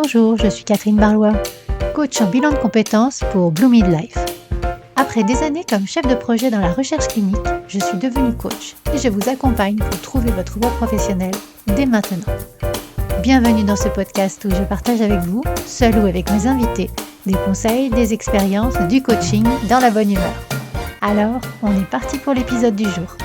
Bonjour, je suis Catherine Barlois, coach en bilan de compétences pour Blue Midlife. Après des années comme chef de projet dans la recherche clinique, je suis devenue coach et je vous accompagne pour trouver votre voie professionnelle dès maintenant. Bienvenue dans ce podcast où je partage avec vous, seul ou avec mes invités, des conseils, des expériences, du coaching dans la bonne humeur. Alors, on est parti pour l'épisode du jour.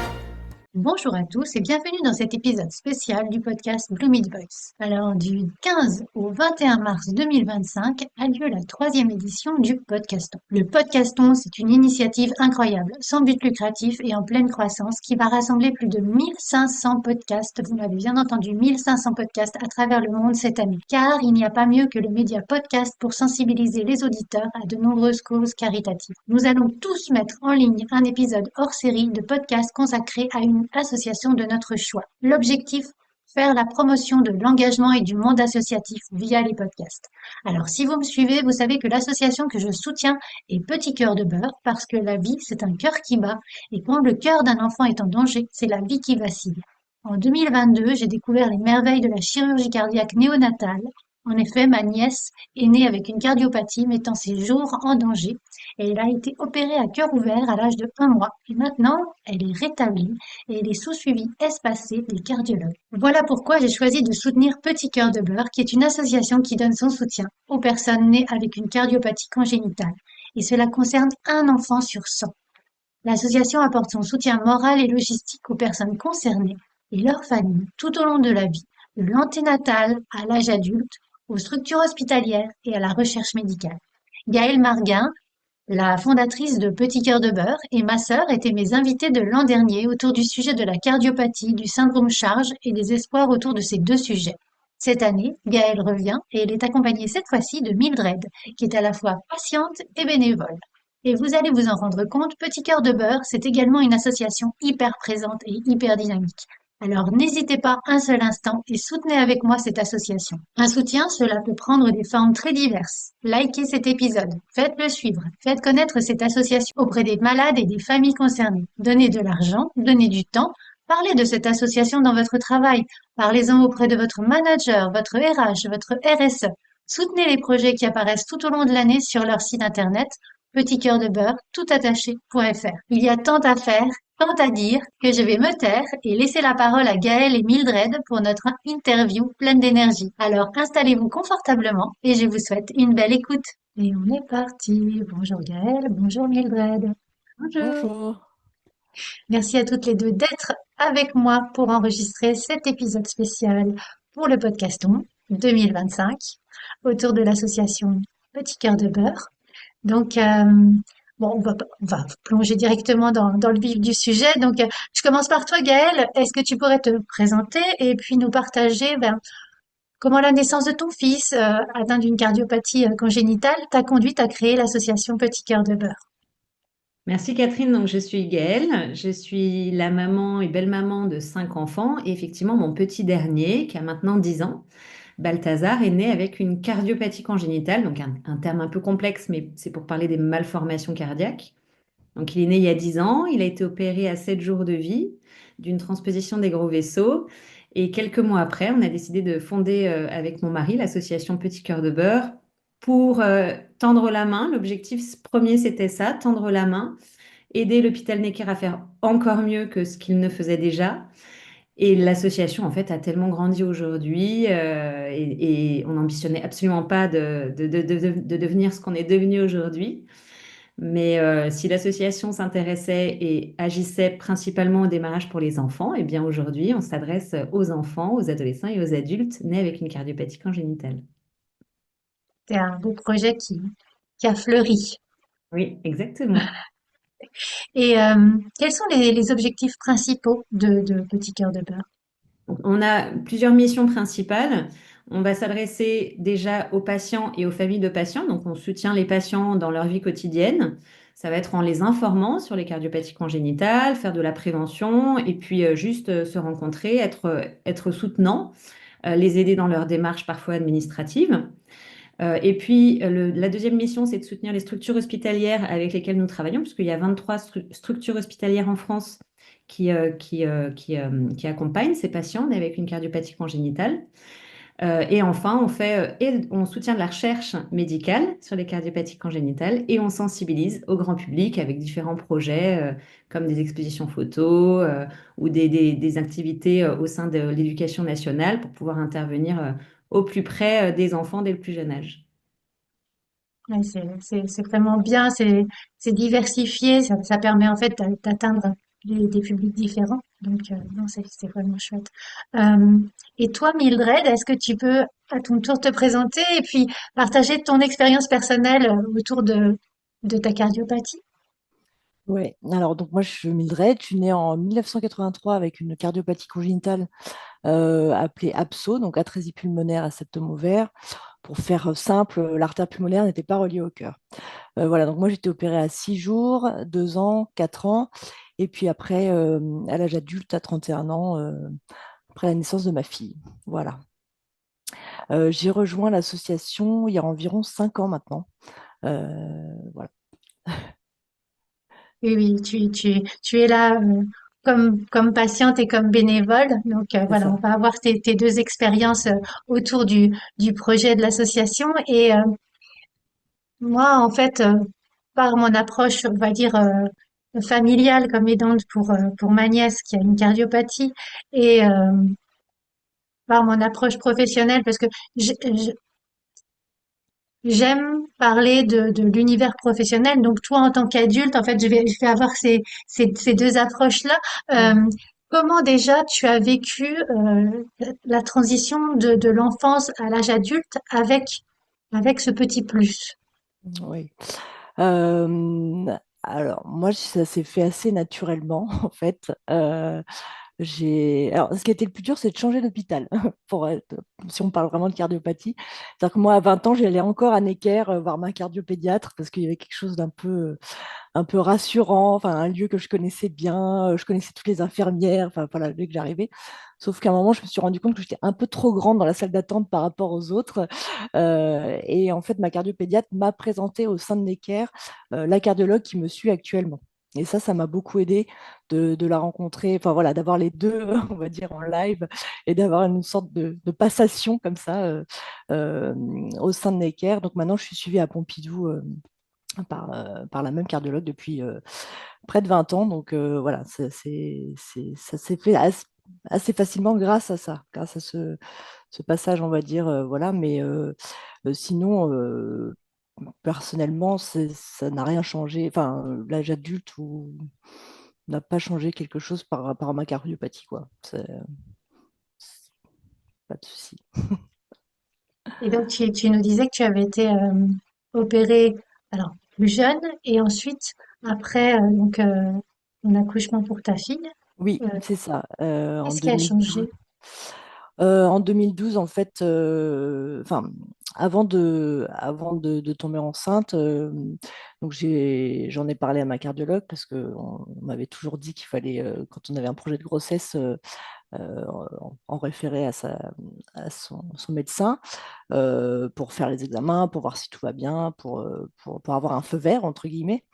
Bonjour à tous et bienvenue dans cet épisode spécial du podcast Blue Mid Voice. Alors, du 15 au 21 mars 2025 a lieu la 3e édition du Podcaston. Le Podcaston, c'est une initiative incroyable, sans but lucratif et en pleine croissance, qui va rassembler plus de 1500 podcasts, vous l'avez bien entendu, 1500 podcasts à travers le monde cette année. Car il n'y a pas mieux que le média podcast pour sensibiliser les auditeurs à de nombreuses causes caritatives. Nous allons tous mettre en ligne un épisode hors série de podcast consacré à une association de notre choix. L'objectif, faire la promotion de l'engagement et du monde associatif via les podcasts. Alors, si vous me suivez, vous savez que l'association que je soutiens est Petit Cœur de Beurre parce que la vie, c'est un cœur qui bat et quand le cœur d'un enfant est en danger, c'est la vie qui vacille. En 2022, j'ai découvert les merveilles de la chirurgie cardiaque néonatale. En effet, ma nièce est née avec une cardiopathie mettant ses jours en danger et elle a été opérée à cœur ouvert à l'âge de 1 mois. Et maintenant, elle est rétablie et elle est sous suivi espacé des cardiologues. Voilà pourquoi j'ai choisi de soutenir Petit Cœur de Beurre, qui est une association qui donne son soutien aux personnes nées avec une cardiopathie congénitale. Et cela concerne un enfant sur 100. L'association apporte son soutien moral et logistique aux personnes concernées et leurs familles tout au long de la vie, de l'anténatal à l'âge adulte, aux structures hospitalières et à la recherche médicale. Gaëlle Marguin, la fondatrice de Petit Cœur de Beurre, et ma sœur étaient mes invitées de l'an dernier autour du sujet de la cardiopathie, du syndrome Charge et des espoirs autour de ces deux sujets. Cette année, Gaëlle revient et elle est accompagnée cette fois-ci de Mildred, qui est à la fois patiente et bénévole. Et vous allez vous en rendre compte, Petit Cœur de Beurre, c'est également une association hyper présente et hyper dynamique. Alors n'hésitez pas un seul instant et soutenez avec moi cette association. Un soutien, cela peut prendre des formes très diverses. Likez cet épisode, faites-le suivre, faites connaître cette association auprès des malades et des familles concernées. Donnez de l'argent, donnez du temps, parlez de cette association dans votre travail, parlez-en auprès de votre manager, votre RH, votre RSE. Soutenez les projets qui apparaissent tout au long de l'année sur leur site internet Petit Cœur de Beurre, toutattaché.fr. Il y a tant à faire, tant à dire, que je vais me taire et laisser la parole à Gaëlle et Mildred pour notre interview pleine d'énergie. Alors installez-vous confortablement et je vous souhaite une belle écoute. Et on est parti. Bonjour Gaëlle, bonjour Mildred. Bonjour. Bonjour. Merci à toutes les deux d'être avec moi pour enregistrer cet épisode spécial pour le podcaston 2025 autour de l'association Petit Cœur de Beurre. Donc, bon, on va plonger directement dans le vif du sujet. Donc, je commence par toi, Gaëlle. Est-ce que tu pourrais te présenter et puis nous partager comment la naissance de ton fils, atteint d'une cardiopathie congénitale, t'a conduite à créer l'association Petit Cœur de Beurre? Merci Catherine, donc je suis Gaëlle, je suis la maman et belle-maman de 5 enfants et effectivement mon petit dernier qui a maintenant 10 ans, Balthazar, est né avec une cardiopathie congénitale, donc un terme un peu complexe mais c'est pour parler des malformations cardiaques. Donc il est né il y a 10 ans, il a été opéré à 7 jours de vie d'une transposition des gros vaisseaux et quelques mois après on a décidé de fonder avec mon mari l'association Petit Cœur de Beurre pour tendre la main. L'objectif premier, c'était ça, tendre la main, aider l'hôpital Necker à faire encore mieux que ce qu'il ne faisait déjà. Et l'association, en fait, a tellement grandi aujourd'hui et on n'ambitionnait absolument pas de devenir ce qu'on est devenu aujourd'hui. Mais si l'association s'intéressait et agissait principalement au démarrage pour les enfants, eh bien aujourd'hui, on s'adresse aux enfants, aux adolescents et aux adultes nés avec une cardiopathie congénitale. C'est un beau projet qui a fleuri. Oui, exactement. Et quels sont les objectifs principaux de Petit Cœur de Beurre? On a plusieurs missions principales. On va s'adresser déjà aux patients et aux familles de patients. Donc, on soutient les patients dans leur vie quotidienne. Ça va être en les informant sur les cardiopathies congénitales, faire de la prévention et puis juste se rencontrer, être soutenant, les aider dans leur démarche parfois administrative. Et puis, la deuxième mission, c'est de soutenir les structures hospitalières avec lesquelles nous travaillons, puisqu'il y a 23 structures hospitalières en France qui accompagnent ces patients avec une cardiopathie congénitale. Et enfin, on soutient de la recherche médicale sur les cardiopathies congénitales et on sensibilise au grand public avec différents projets comme des expositions photos ou des activités au sein de l'éducation nationale pour pouvoir intervenir au plus près des enfants dès le plus jeune âge. Ouais, c'est vraiment bien, c'est diversifié, ça permet en fait d'atteindre des publics différents. Donc, non, c'est vraiment chouette. Euh, et toi, Mildred, est-ce que tu peux à ton tour te présenter et puis partager ton expérience personnelle autour de ta cardiopathie? Ouais, alors donc moi je suis Mildred, je suis née en 1983 avec une cardiopathie congénitale appelée APSO, donc atrésie pulmonaire à septum ouvert. Pour faire simple, l'artère pulmonaire n'était pas reliée au cœur. Voilà, donc moi j'étais opérée à 6 jours, 2 ans, 4 ans, et puis après, à l'âge adulte, à 31 ans, après la naissance de ma fille. Voilà. J'ai rejoint l'association il y a environ 5 ans maintenant. Voilà, Oui, oui, tu es là comme patiente et comme bénévole. Donc, c'est voilà, on ça. va avoir tes deux expériences autour du projet de l'association. Et moi, en fait, par mon approche, on va dire, familiale comme aidante pour ma nièce qui a une cardiopathie et par mon approche professionnelle, parce que j'aime parler de l'univers professionnel. Donc, toi, en tant qu'adulte, en fait, je vais avoir ces deux approches-là. Mhm. Comment déjà tu as vécu la transition de l'enfance à l'âge adulte avec ce petit plus? Oui. Alors, moi, ça s'est fait assez naturellement, en fait. Alors, ce qui a été le plus dur, c'est de changer d'hôpital, si on parle vraiment de cardiopathie. C'est-à-dire que moi, à 20 ans, j'allais encore à Necker voir ma cardiopédiatre parce qu'il y avait quelque chose un peu rassurant, enfin, un lieu que je connaissais bien, je connaissais toutes les infirmières, enfin, voilà, dès que j'arrivais. Sauf qu'à un moment, je me suis rendu compte que j'étais un peu trop grande dans la salle d'attente par rapport aux autres. Et en fait, ma cardiopédiatre m'a présenté au sein de Necker la cardiologue qui me suit actuellement. Et ça m'a beaucoup aidé de la rencontrer, enfin voilà, d'avoir les deux, on va dire, en live et d'avoir une sorte de passation comme ça euh, au sein de Necker. Donc maintenant, je suis suivie à Pompidou par la même cardiologue depuis près de 20 ans. Donc voilà, ça s'est fait assez facilement grâce à ça, grâce à ce passage, on va dire. Voilà, mais sinon, personnellement, ça n'a rien changé. Enfin, l'âge adulte n'a pas changé quelque chose par rapport à ma cardiopathie, quoi. Pas de souci. Et donc, tu nous disais que tu avais été opérée, alors plus jeune, et ensuite, après ton accouchement pour ta fille, Oui, euh, c'est ça. qu'est-ce qui a changé? En 2012, en fait, enfin, avant de tomber enceinte, donc j'en ai parlé à ma cardiologue parce qu'on m'avait toujours dit qu'il fallait, quand on avait un projet de grossesse, en référer à son médecin pour faire les examens, pour voir si tout va bien, pour avoir un feu vert, entre guillemets.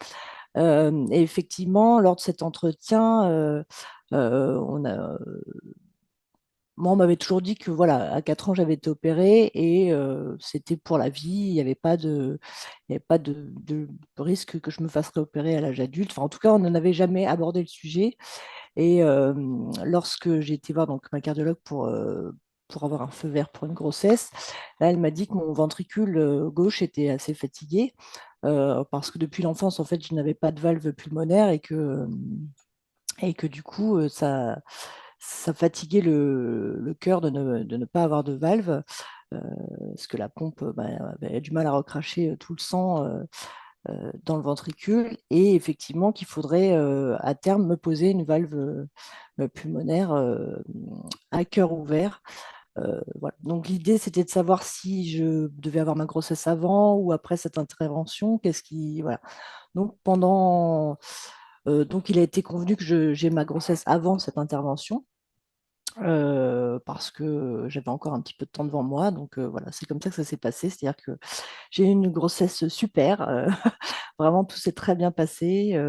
Et effectivement, lors de cet entretien, on a moi, on m'avait toujours dit que voilà, à 4 ans, j'avais été opérée et c'était pour la vie. Il y avait pas de risque que je me fasse réopérer à l'âge adulte. Enfin, en tout cas, on n'en avait jamais abordé le sujet. Et lorsque j'ai été voir donc, ma cardiologue pour avoir un feu vert pour une grossesse, là, elle m'a dit que mon ventricule gauche était assez fatigué parce que depuis l'enfance, en fait, je n'avais pas de valve pulmonaire et que du coup, ça fatiguait le cœur de ne pas avoir de valve, euh, parce que la pompe avait du mal à recracher tout le sang dans le ventricule, et effectivement qu'il faudrait à terme me poser une valve pulmonaire à cœur ouvert. Voilà. Donc l'idée, c'était de savoir si je devais avoir ma grossesse avant ou après cette intervention. Voilà. Donc il a été convenu que j'ai ma grossesse avant cette intervention. parce que j'avais encore un petit peu de temps devant moi. Donc voilà, c'est comme ça que ça s'est passé. C'est-à-dire que j'ai eu une grossesse super. Vraiment, tout s'est très bien passé.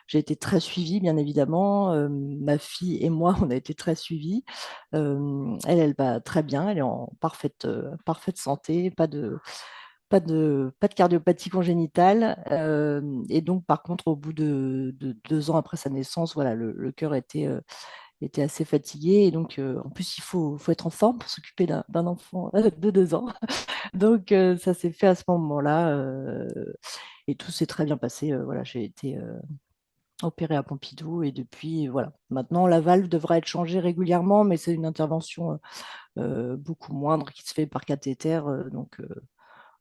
J'ai été très suivie, bien évidemment. Ma fille et moi, on a été très suivis. Elle va très bien. Elle est en parfaite santé. Pas de cardiopathie congénitale. Et donc, par contre, au bout de 2 ans après sa naissance, voilà, le cœur était assez fatigué. Et donc, en plus, il faut être en forme pour s'occuper d'un enfant de 2 ans. Donc, ça s'est fait à ce moment-là. Et tout s'est très bien passé. Voilà, j'ai été opérée à Pompidou. Et depuis, voilà. Maintenant, la valve devra être changée régulièrement, mais c'est une intervention beaucoup moindre qui se fait par cathéter. Donc,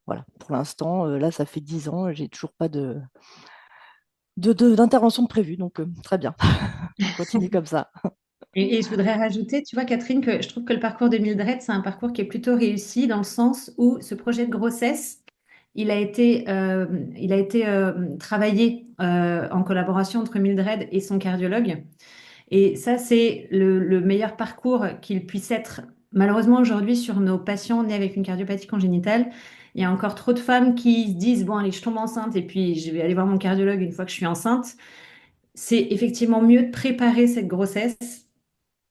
voilà. Pour l'instant, là, ça fait 10 ans. J'ai toujours pas d'intervention de prévue. Donc, très bien. On continue comme ça. Et je voudrais rajouter, tu vois, Catherine, que je trouve que le parcours de Mildred, c'est un parcours qui est plutôt réussi dans le sens où ce projet de grossesse, il a été travaillé en collaboration entre Mildred et son cardiologue. Et ça, c'est le meilleur parcours qu'il puisse être. Malheureusement, aujourd'hui, sur nos patients nés avec une cardiopathie congénitale, il y a encore trop de femmes qui se disent, bon, allez, je tombe enceinte et puis je vais aller voir mon cardiologue une fois que je suis enceinte. C'est effectivement mieux de préparer cette grossesse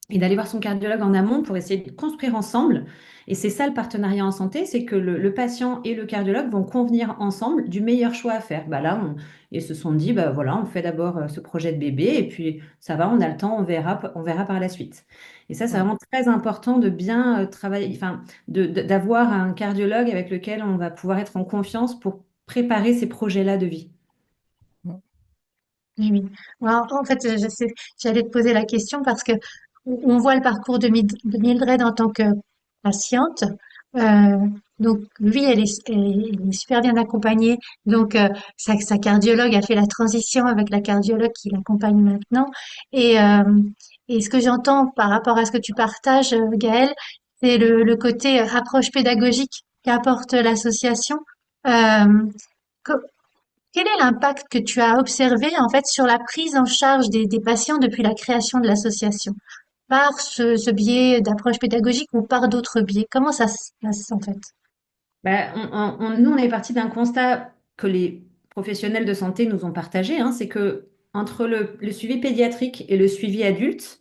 et d'aller voir son cardiologue en amont pour essayer de construire ensemble. Et c'est ça le partenariat en santé, c'est que le patient et le cardiologue vont convenir ensemble du meilleur choix à faire. Bah là, ils se sont dit, bah voilà, on fait d'abord ce projet de bébé et puis ça va, on a le temps, on verra par la suite. Et ça, c'est Mm. vraiment très important de bien travailler, enfin, d'avoir un cardiologue avec lequel on va pouvoir être en confiance pour préparer ces projets-là de vie. Mm. Oui, oui. Alors, en fait, j'allais te poser la question parce que on voit le parcours de Mildred en tant que patiente. Euh, donc, lui, elle est super bien accompagnée. Donc, sa cardiologue a fait la transition avec la cardiologue qui l'accompagne maintenant. Et, euh, et ce que j'entends par rapport à ce que tu partages, Gaëlle, c'est le côté approche pédagogique qu'apporte l'association. Euh, Quel est l'impact que tu as observé en fait sur la prise en charge des patients depuis la création de l'association? Par ce biais d'approche pédagogique ou par d'autres biais? Comment ça se passe en fait? Bah, nous, on est parti d'un constat que les professionnels de santé nous ont partagé, hein, c'est que entre le suivi pédiatrique et le suivi adulte,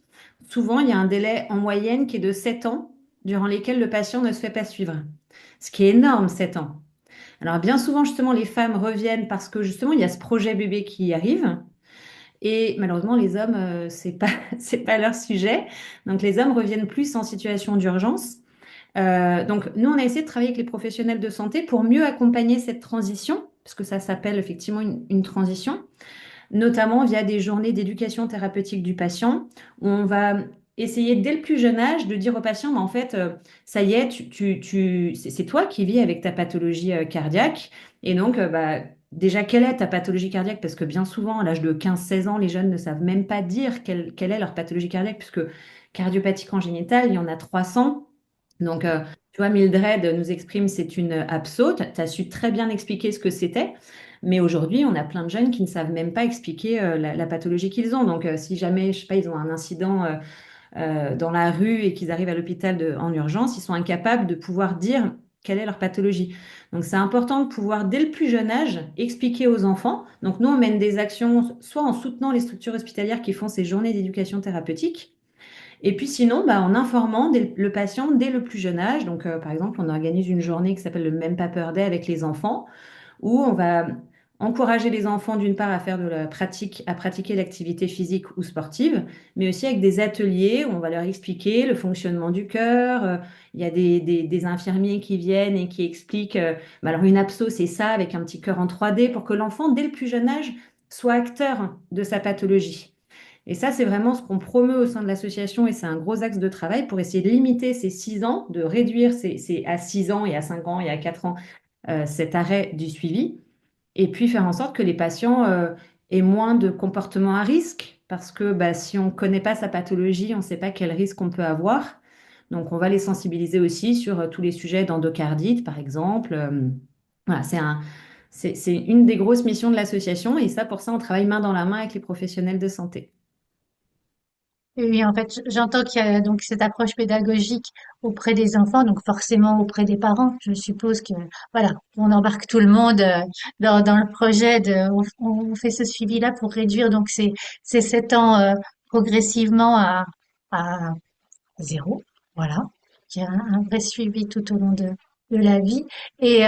souvent, il y a un délai en moyenne qui est de 7 ans, durant lesquels le patient ne se fait pas suivre. Ce qui est énorme, 7 ans. Alors, bien souvent, justement, les femmes reviennent parce que, justement, il y a ce projet bébé qui arrive. Et malheureusement, les hommes, c'est pas, c'est pas leur sujet. Donc, les hommes reviennent plus en situation d'urgence. Donc, nous, on a essayé de travailler avec les professionnels de santé pour mieux accompagner cette transition, parce que ça s'appelle effectivement une transition, notamment via des journées d'éducation thérapeutique du patient, où on va essayer dès le plus jeune âge de dire au patient, mais en fait, ça y est, c'est toi qui vis avec ta pathologie cardiaque. Et donc, bah, déjà, quelle est ta pathologie cardiaque? Parce que bien souvent, à l'âge de 15-16 ans, les jeunes ne savent même pas dire quelle est leur pathologie cardiaque, puisque cardiopathie congénitale, il y en a 300. Donc, tu vois, Mildred nous exprime, c'est une abso. Tu as su très bien expliquer ce que c'était. Mais aujourd'hui, on a plein de jeunes qui ne savent même pas expliquer la pathologie qu'ils ont. Donc, si jamais, je sais pas, ils ont un incident dans la rue et qu'ils arrivent à l'hôpital en urgence, ils sont incapables de pouvoir dire quelle est leur pathologie. Donc, c'est important de pouvoir, dès le plus jeune âge, expliquer aux enfants. Donc, nous, on mène des actions, soit en soutenant les structures hospitalières qui font ces journées d'éducation thérapeutique, et puis sinon, bah, en informant le patient dès le plus jeune âge. Donc, par exemple, on organise une journée qui s'appelle le Même Pas Peur Day avec les enfants, où on va encourager les enfants d'une part à faire de la pratique, à pratiquer l'activité physique ou sportive, mais aussi avec des ateliers où on va leur expliquer le fonctionnement du cœur. Il y a des infirmiers qui viennent et qui expliquent, bah alors une abso, c'est ça, avec un petit cœur en 3D, pour que l'enfant, dès le plus jeune âge, soit acteur de sa pathologie. Et ça, c'est vraiment ce qu'on promeut au sein de l'association et c'est un gros axe de travail pour essayer de limiter ces 6 ans, de réduire à 6 ans et à 5 ans et à 4 ans cet arrêt du suivi et puis faire en sorte que les patients aient moins de comportements à risque parce que bah, si on ne connaît pas sa pathologie, on ne sait pas quel risque on peut avoir. Donc, on va les sensibiliser aussi sur tous les sujets d'endocardite, par exemple. Voilà, c'est une des grosses missions de l'association et ça, pour ça, on travaille main dans la main avec les professionnels de santé. Oui, en fait, j'entends qu'il y a donc cette approche pédagogique auprès des enfants, donc forcément auprès des parents. Je suppose que voilà, on embarque tout le monde dans le projet on fait ce suivi-là pour réduire donc ces 7 ans progressivement à zéro. Voilà, qu'il y a un vrai suivi tout au long de la vie. Et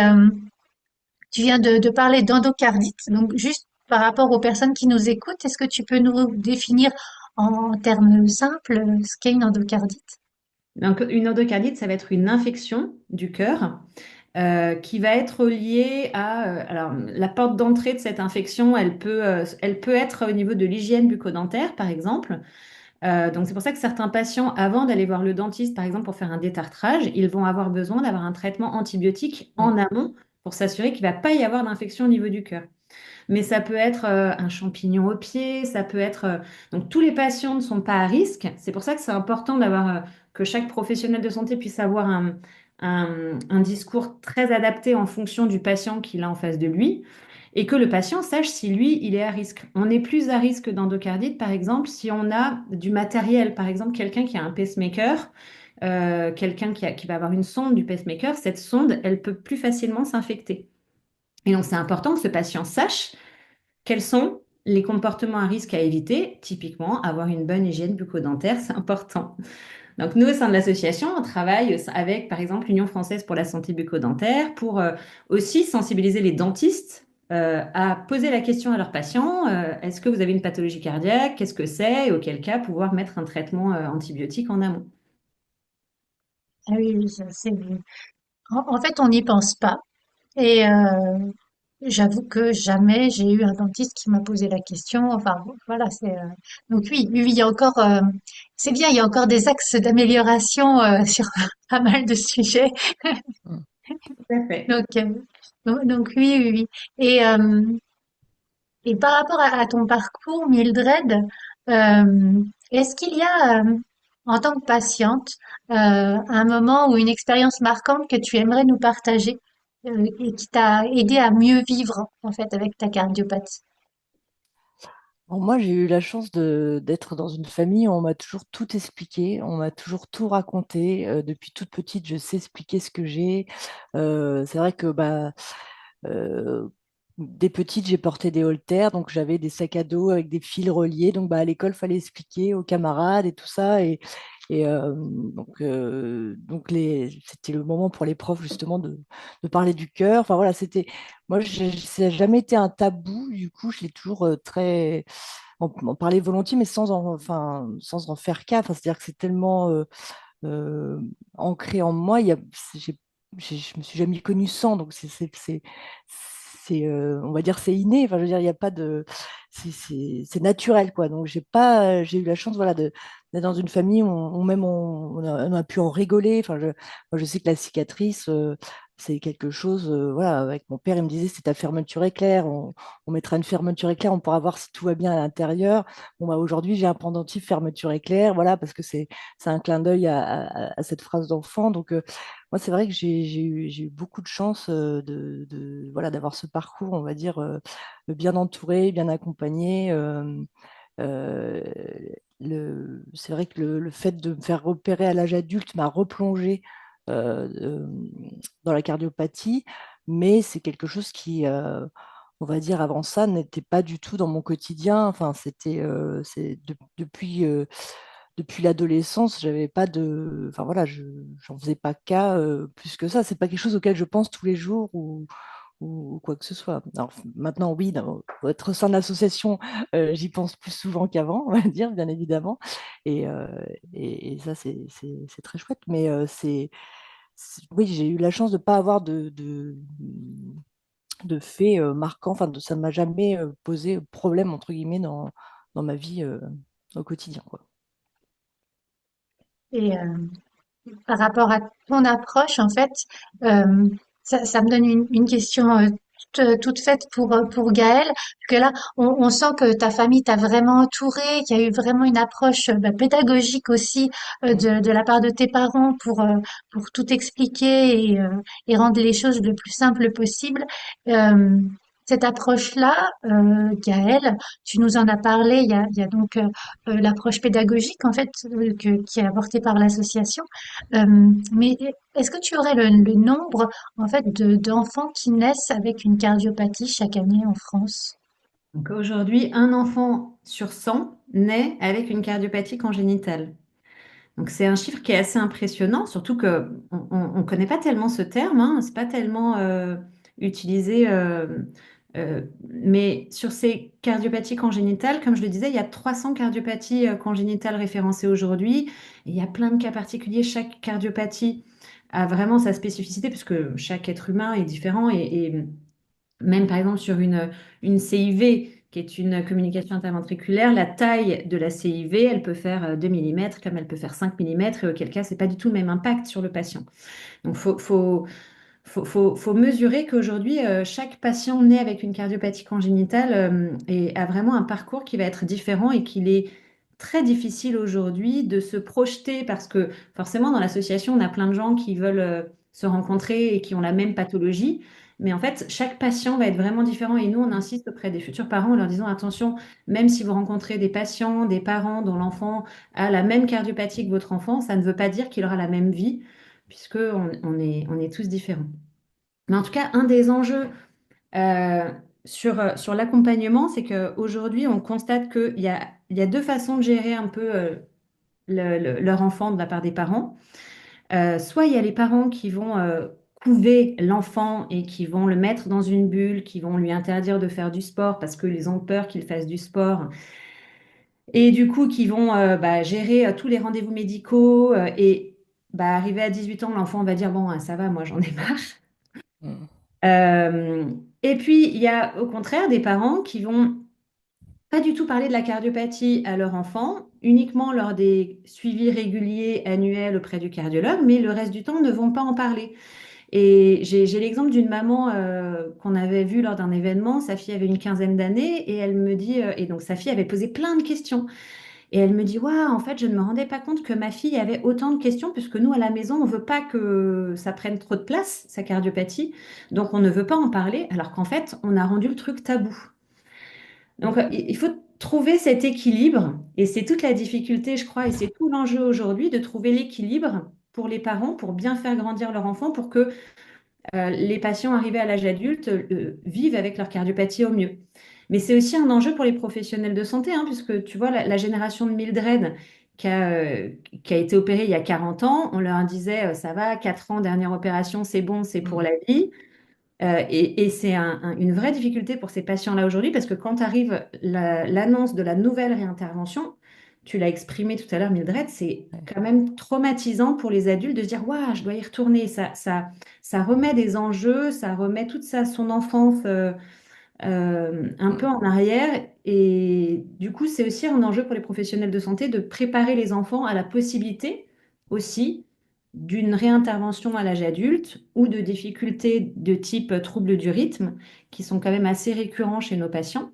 tu viens de parler d'endocardite. Donc, juste par rapport aux personnes qui nous écoutent, est-ce que tu peux nous définir en termes simples ce qu'est une endocardite? Donc, une endocardite, ça va être une infection du cœur qui va être liée à... alors, la porte d'entrée de cette infection, elle peut être au niveau de l'hygiène bucco-dentaire, par exemple. Donc, c'est pour ça que certains patients, avant d'aller voir le dentiste, par exemple, pour faire un détartrage, ils vont avoir besoin d'avoir un traitement antibiotique Mm. en amont pour s'assurer qu'il ne va pas y avoir d'infection au niveau du cœur. Mais ça peut être un champignon au pied, ça peut être... donc tous les patients ne sont pas à risque. C'est pour ça que c'est important que chaque professionnel de santé puisse avoir un discours très adapté en fonction du patient qu'il a en face de lui et que le patient sache si lui, il est à risque. On est plus à risque d'endocardite, par exemple, si on a du matériel, par exemple, quelqu'un qui a un pacemaker. Quelqu'un qui va avoir une sonde du pacemaker, cette sonde, elle peut plus facilement s'infecter. Et donc, c'est important que ce patient sache quels sont les comportements à risque à éviter. Typiquement, avoir une bonne hygiène bucco-dentaire, c'est important. Donc, nous, au sein de l'association, on travaille avec, par exemple, l'Union française pour la santé bucco-dentaire pour aussi sensibiliser les dentistes à poser la question à leurs patients, est-ce que vous avez une pathologie cardiaque? Qu'est-ce que c'est? Et auquel cas, pouvoir mettre un traitement antibiotique en amont. Ah oui, oui, c'est vrai. En fait, on n'y pense pas. Et j'avoue que jamais j'ai eu un dentiste qui m'a posé la question. Enfin, bon, voilà, donc oui, oui, oui, il y a encore, c'est bien, il y a encore des axes d'amélioration sur pas mal de sujets. Mm. Tout à fait. Donc, donc oui, oui, oui. Et, euh, et par rapport à ton parcours, Mildred, est-ce qu'il y a, en tant que patiente, un moment ou une expérience marquante que tu aimerais nous partager et qui t'a aidé à mieux vivre en fait avec ta cardiopathie? Bon, moi, j'ai eu la chance d'être dans une famille où on m'a toujours tout expliqué, on m'a toujours tout raconté. Depuis toute petite, je sais expliquer ce que j'ai. C'est vrai que euh, dès petite, j'ai porté des haltères, donc j'avais des sacs à dos avec des fils reliés. Donc à l'école, il fallait expliquer aux camarades et tout ça. C'était le moment pour les profs justement de parler du cœur. Enfin voilà, moi, ça n'a jamais été un tabou. Du coup, je l'ai toujours en parler volontiers, mais sans en faire cas. Enfin, c'est-à-dire que c'est tellement euh, ancré en moi. Je me suis jamais connue sans, donc on va dire, c'est inné. Enfin, je veux dire, il y a pas de, c'est naturel, quoi. Donc, j'ai eu la chance, voilà, d'être dans une famille où même on a pu en rigoler. Moi, je sais que la cicatrice, c'est quelque chose, voilà, avec mon père, il me disait, c'est ta fermeture éclair. On mettra une fermeture éclair, on pourra voir si tout va bien à l'intérieur. Bon, bah, aujourd'hui, j'ai un pendentif fermeture éclair, voilà, parce que c'est un clin d'œil à cette phrase d'enfant. Donc, moi, c'est vrai que j'ai eu beaucoup de chance voilà, d'avoir ce parcours, on va dire, bien entouré, bien accompagné. Euh, c'est vrai que le fait de me faire repérer à l'âge adulte m'a replongé euh, euh, dans la cardiopathie, mais c'est quelque chose qui, on va dire, avant ça, n'était pas du tout dans mon quotidien. Enfin, depuis l'adolescence, j'avais pas de, enfin voilà, j'en faisais pas cas plus que ça. C'est pas quelque chose auquel je pense tous les jours ou quoi que ce soit. Alors maintenant, oui, être au sein de l'association, j'y pense plus souvent qu'avant, on va dire, bien évidemment. Et, euh, et ça, c'est très chouette. Mais oui, j'ai eu la chance de ne pas avoir de faits marquants. Enfin, ça ne m'a jamais posé problème, entre guillemets, dans ma vie au quotidien, quoi. Et par rapport à ton approche, en fait, euh, ça me donne une question toute faite pour Gaël, parce que là, on sent que ta famille t'a vraiment entouré, qu'il y a eu vraiment une approche pédagogique aussi de la part de tes parents pour tout expliquer et rendre les choses le plus simple possible. Euh, Cette approche-là, Gaëlle, tu nous en as parlé, il y a donc l'approche pédagogique en fait qui est apportée par l'association. Mais est-ce que tu aurais le nombre en fait d'enfants qui naissent avec une cardiopathie chaque année en France? Donc aujourd'hui, un enfant sur 100 naît avec une cardiopathie congénitale. Donc c'est un chiffre qui est assez impressionnant, surtout que on connaît pas tellement ce terme, hein, c'est pas tellement utilisé. Mais sur ces cardiopathies congénitales, comme je le disais, il y a 300 cardiopathie congénitales référencées aujourd'hui. Et il y a plein de cas particuliers. Chaque cardiopathie a vraiment sa spécificité, puisque chaque être humain est différent. Et même par exemple sur une CIV, qui est une communication interventriculaire, la taille de la CIV, elle peut faire 2 mm comme elle peut faire 5 mm, et auquel cas, c'est pas du tout le même impact sur le patient. Donc, faut mesurer qu'aujourd'hui, chaque patient né avec une cardiopathie congénitale a vraiment un parcours qui va être différent et qu'il est très difficile aujourd'hui de se projeter parce que forcément, dans l'association, on a plein de gens qui veulent se rencontrer et qui ont la même pathologie. Mais en fait, chaque patient va être vraiment différent et nous, on insiste auprès des futurs parents en leur disant, attention, même si vous rencontrez des patients, des parents dont l'enfant a la même cardiopathie que votre enfant, ça ne veut pas dire qu'il aura la même vie puisque on est tous différents. Mais en tout cas, un des enjeux euh, sur l'accompagnement, c'est qu'aujourd'hui, on constate il y a deux façons de gérer un peu leur enfant de la part des parents. Soit il y a les parents qui vont couver l'enfant et qui vont le mettre dans une bulle, qui vont lui interdire de faire du sport parce qu'ils ont peur qu'il fasse du sport. Et du coup, qui vont gérer tous les rendez-vous médicaux et arrivé à 18 ans, l'enfant va dire, bon, ça va, moi j'en ai marre. Mm. Euh, et puis, il y a au contraire des parents qui vont pas du tout parler de la cardiopathie à leur enfant, uniquement lors des suivis réguliers annuels auprès du cardiologue, mais le reste du temps ne vont pas en parler. Et j'ai l'exemple d'une maman qu'on avait vue lors d'un événement. Sa fille avait une quinzaine d'années et elle me dit, et donc sa fille avait posé plein de questions. Et elle me dit, waouh, en fait, je ne me rendais pas compte que ma fille avait autant de questions, puisque nous, à la maison, on ne veut pas que ça prenne trop de place, sa cardiopathie. Donc, on ne veut pas en parler, alors qu'en fait, on a rendu le truc tabou. Donc, il faut trouver cet équilibre, et c'est toute la difficulté, je crois, et c'est tout l'enjeu aujourd'hui, de trouver l'équilibre pour les parents, pour bien faire grandir leur enfant, pour que les patients arrivés à l'âge adulte vivent avec leur cardiopathie au mieux. Mais c'est aussi un enjeu pour les professionnels de santé, hein, puisque tu vois, la génération de Mildred qui a été opérée il y a 40 ans, on leur disait, ça va, 4 ans, dernière opération, c'est bon, c'est pour Mm. la vie. Et c'est une vraie difficulté pour ces patients-là aujourd'hui, parce que quand arrive l'annonce de la nouvelle réintervention, tu l'as exprimé tout à l'heure, Mildred, c'est Ouais. quand même traumatisant pour les adultes de se dire, waouh, je dois y retourner. Ça remet des enjeux, ça remet toute son enfance un peu Mm. en arrière. Et du coup, c'est aussi un enjeu pour les professionnels de santé de préparer les enfants à la possibilité aussi d'une réintervention à l'âge adulte ou de difficultés de type troubles du rythme qui sont quand même assez récurrents chez nos patients.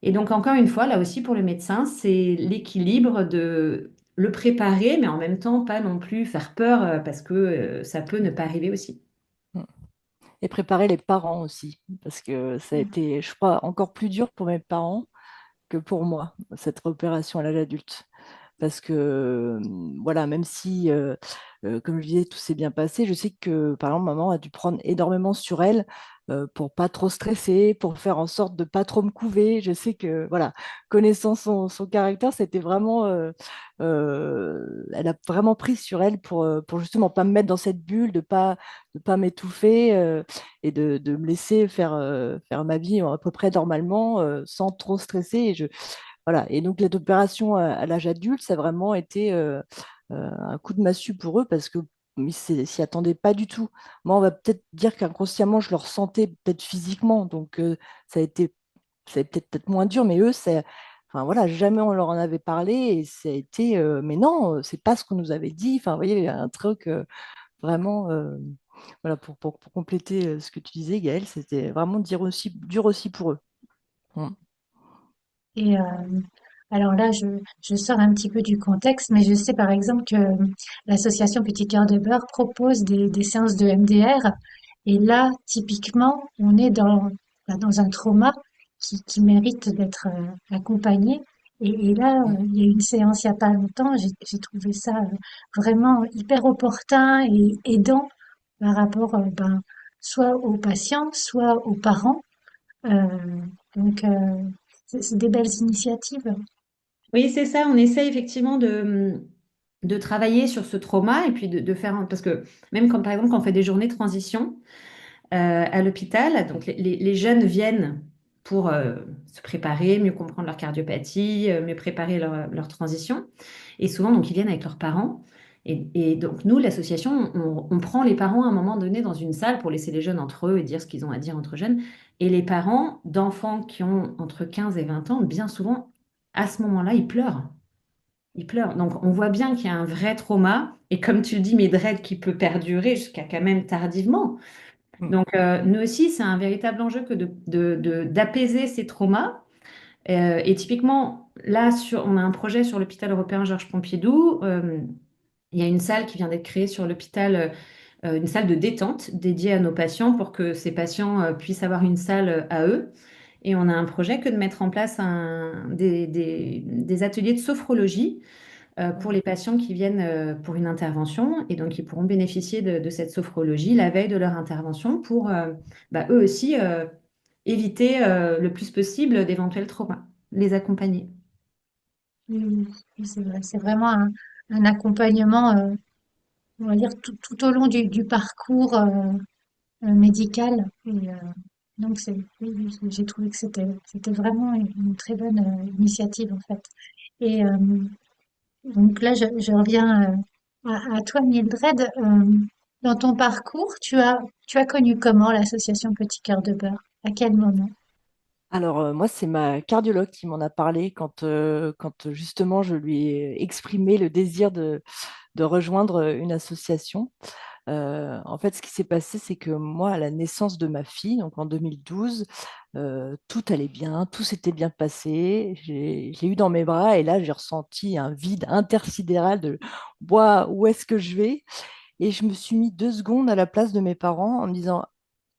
Et donc, encore une fois, là aussi pour le médecin, c'est l'équilibre de le préparer, mais en même temps, pas non plus faire peur parce que ça peut ne pas arriver aussi. Mm. Et préparer les parents aussi, parce que ça a été, je crois, encore plus dur pour mes parents que pour moi, cette opération à l'âge adulte. Parce que, voilà, même si, comme je disais, tout s'est bien passé, je sais que, par exemple, maman a dû prendre énormément sur elle pour pas trop stresser, pour faire en sorte de pas trop me couver. Je sais que, voilà, connaissant son caractère, c'était vraiment, elle a vraiment pris sur elle pour justement pas me mettre dans cette bulle, de pas m'étouffer et de me laisser faire ma vie à peu près normalement, sans trop stresser. Voilà. Et donc, l'opération à l'âge adulte, ça a vraiment été un coup de massue pour eux parce que s'y attendaient pas du tout. Moi, on va peut-être dire qu'inconsciemment, je le ressentais peut-être physiquement. Donc, ça a été peut-être moins dur, mais eux, enfin, voilà, jamais on leur en avait parlé et ça a été, mais non, c'est pas ce qu'on nous avait dit. Enfin, vous voyez, il y a un truc vraiment, voilà, pour compléter ce que tu disais, Gaëlle, c'était vraiment dur aussi pour eux. Mm. Et alors là, je sors un petit peu du contexte, mais je sais par exemple que l'association Petit Cœur de Beurre propose des séances de MDR. Et là, typiquement, on est dans un trauma qui mérite d'être accompagné. Et là, il y a eu une séance il n'y a pas longtemps, j'ai trouvé ça vraiment hyper opportun et aidant par rapport soit aux patients, soit aux parents. Euh, donc, c'est des belles initiatives. Oui, c'est ça. On essaie effectivement de travailler sur ce trauma et puis de faire... Parce que même quand, par exemple, quand on fait des journées de transition, à l'hôpital. Donc, les jeunes viennent pour se préparer, mieux comprendre leur cardiopathie, mieux préparer leur transition. Et souvent, donc, ils viennent avec leurs parents. Et donc, nous, l'association, on prend les parents à un moment donné dans une salle pour laisser les jeunes entre eux et dire ce qu'ils ont à dire entre jeunes. Et les parents d'enfants qui ont entre 15 et 20 ans, bien souvent, à ce moment-là, ils pleurent. Ils pleurent. Donc, on voit bien qu'il y a un vrai trauma. Et comme tu le dis, Medred, qui peut perdurer jusqu'à quand même tardivement. Mm. Donc, nous aussi, c'est un véritable enjeu que d'apaiser ces traumas. Et typiquement, là, on a un projet sur l'hôpital européen Georges Pompidou. Il y a une salle qui vient d'être créée sur l'hôpital, une salle de détente dédiée à nos patients pour que ces patients puissent avoir une salle à eux. Et on a un projet que de mettre en place des ateliers de sophrologie pour les patients qui viennent pour une intervention. Et donc, ils pourront bénéficier de cette sophrologie la veille de leur intervention pour eux aussi éviter le plus possible d'éventuels traumas, les accompagner. Oui, oui, oui, c'est vrai, c'est vraiment un accompagnement, on va dire, tout au long du parcours médical. Donc, oui, oui, j'ai trouvé que c'était vraiment une très bonne initiative, en fait. Et donc là, je reviens à toi, Mildred. Dans ton parcours, tu as connu comment l'association Petit Cœur de Beurre? À quel moment? Alors, moi, c'est ma cardiologue qui m'en a parlé quand justement je lui ai exprimé le désir de rejoindre une association. En fait, ce qui s'est passé, c'est que moi, à la naissance de ma fille, donc en 2012, tout allait bien, tout s'était bien passé. J'ai eu dans mes bras et là, j'ai ressenti un vide intersidéral de Ouah, où est-ce que je vais? Et je me suis mis 2 secondes à la place de mes parents en me disant,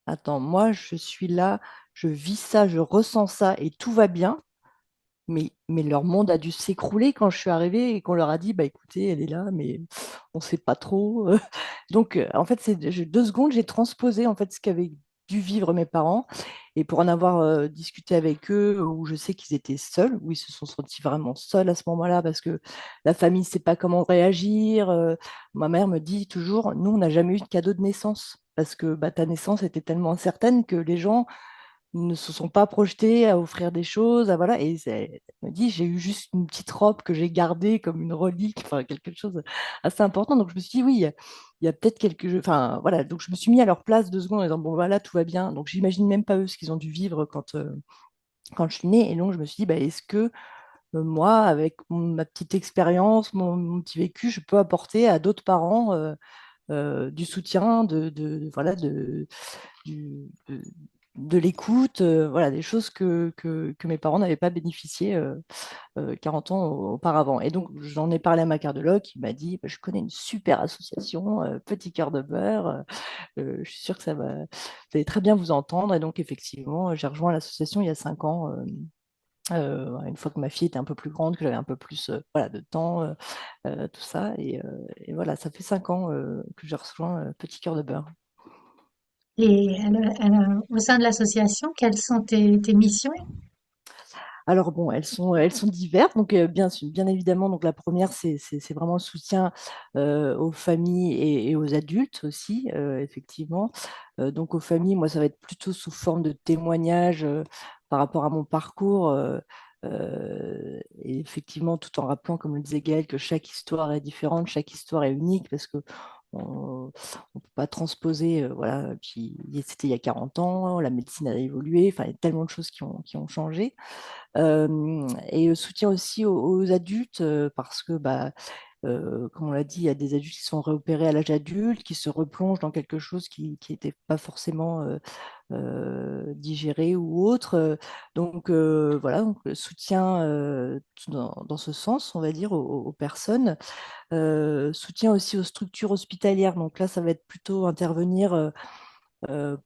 attends, moi, je suis là, je vis ça, je ressens ça et tout va bien. Mais leur monde a dû s'écrouler quand je suis arrivée et qu'on leur a dit, bah écoutez, elle est là, mais on ne sait pas trop. Donc, en fait, 2 secondes, j'ai transposé en fait ce qu'avaient dû vivre mes parents. Et pour en avoir discuté avec eux, où je sais qu'ils étaient seuls, où ils se sont sentis vraiment seuls à ce moment-là, parce que la famille ne sait pas comment réagir. Ma mère me dit toujours, nous, on n'a jamais eu de cadeau de naissance, parce que bah, ta naissance était tellement incertaine que les gens ne se sont pas projetés à offrir des choses, voilà. Et elle me dit, j'ai eu juste une petite robe que j'ai gardée comme une relique, enfin quelque chose assez important. Donc je me suis dit, oui, il y a peut-être enfin voilà. Donc je me suis mis à leur place 2 secondes en disant, bon voilà, tout va bien. Donc j'imagine même pas eux ce qu'ils ont dû vivre quand je suis née. Et donc je me suis dit, bah, est-ce que moi, avec ma petite expérience, mon petit vécu, je peux apporter à d'autres parents du soutien, voilà, de, de l'écoute, voilà, des choses que mes parents n'avaient pas bénéficié 40 ans auparavant. Et donc, j'en ai parlé à ma cardiologue qui m'a dit, bah, je connais une super association, Petit Cœur de Beurre, je suis sûre que vous allez très bien vous entendre. Et donc, effectivement, j'ai rejoint l'association il y a 5 ans. Une fois que ma fille était un peu plus grande, que j'avais un peu plus voilà, de temps, tout ça. Et voilà, ça fait 5 ans que j'ai rejoint Petit Cœur de Beurre. Et au sein de l'association, quelles sont tes missions? Alors bon, elles sont diverses. Donc bien évidemment, donc la première, c'est vraiment le soutien aux familles et aux adultes aussi, effectivement. Donc aux familles, moi, ça va être plutôt sous forme de témoignages par rapport à mon parcours. Et effectivement, tout en rappelant, comme le disait Gaël, que chaque histoire est différente, chaque histoire est unique, parce que on ne peut pas transposer, voilà, puis c'était il y a 40 ans, la médecine a évolué, enfin, il y a tellement de choses qui ont changé. Et soutien aussi aux adultes, parce que, bah, comme on l'a dit, il y a des adultes qui sont réopérés à l'âge adulte, qui se replongent dans quelque chose qui n'était pas forcément digéré ou autre. Donc voilà, donc, le soutien dans ce sens, on va dire, aux personnes. Soutien aussi aux structures hospitalières. Donc là, ça va être plutôt intervenir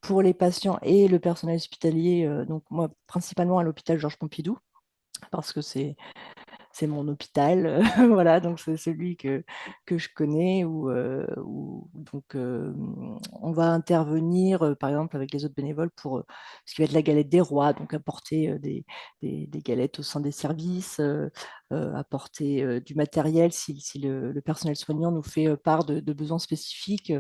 pour les patients et le personnel hospitalier, donc moi principalement à l'hôpital Georges Pompidou, parce que c'est mon hôpital, voilà, donc c'est celui que je connais, donc on va intervenir, par exemple, avec les autres bénévoles pour ce qui va être la galette des rois, donc apporter des galettes au sein des services, apporter du matériel si le personnel soignant nous fait part de besoins spécifiques.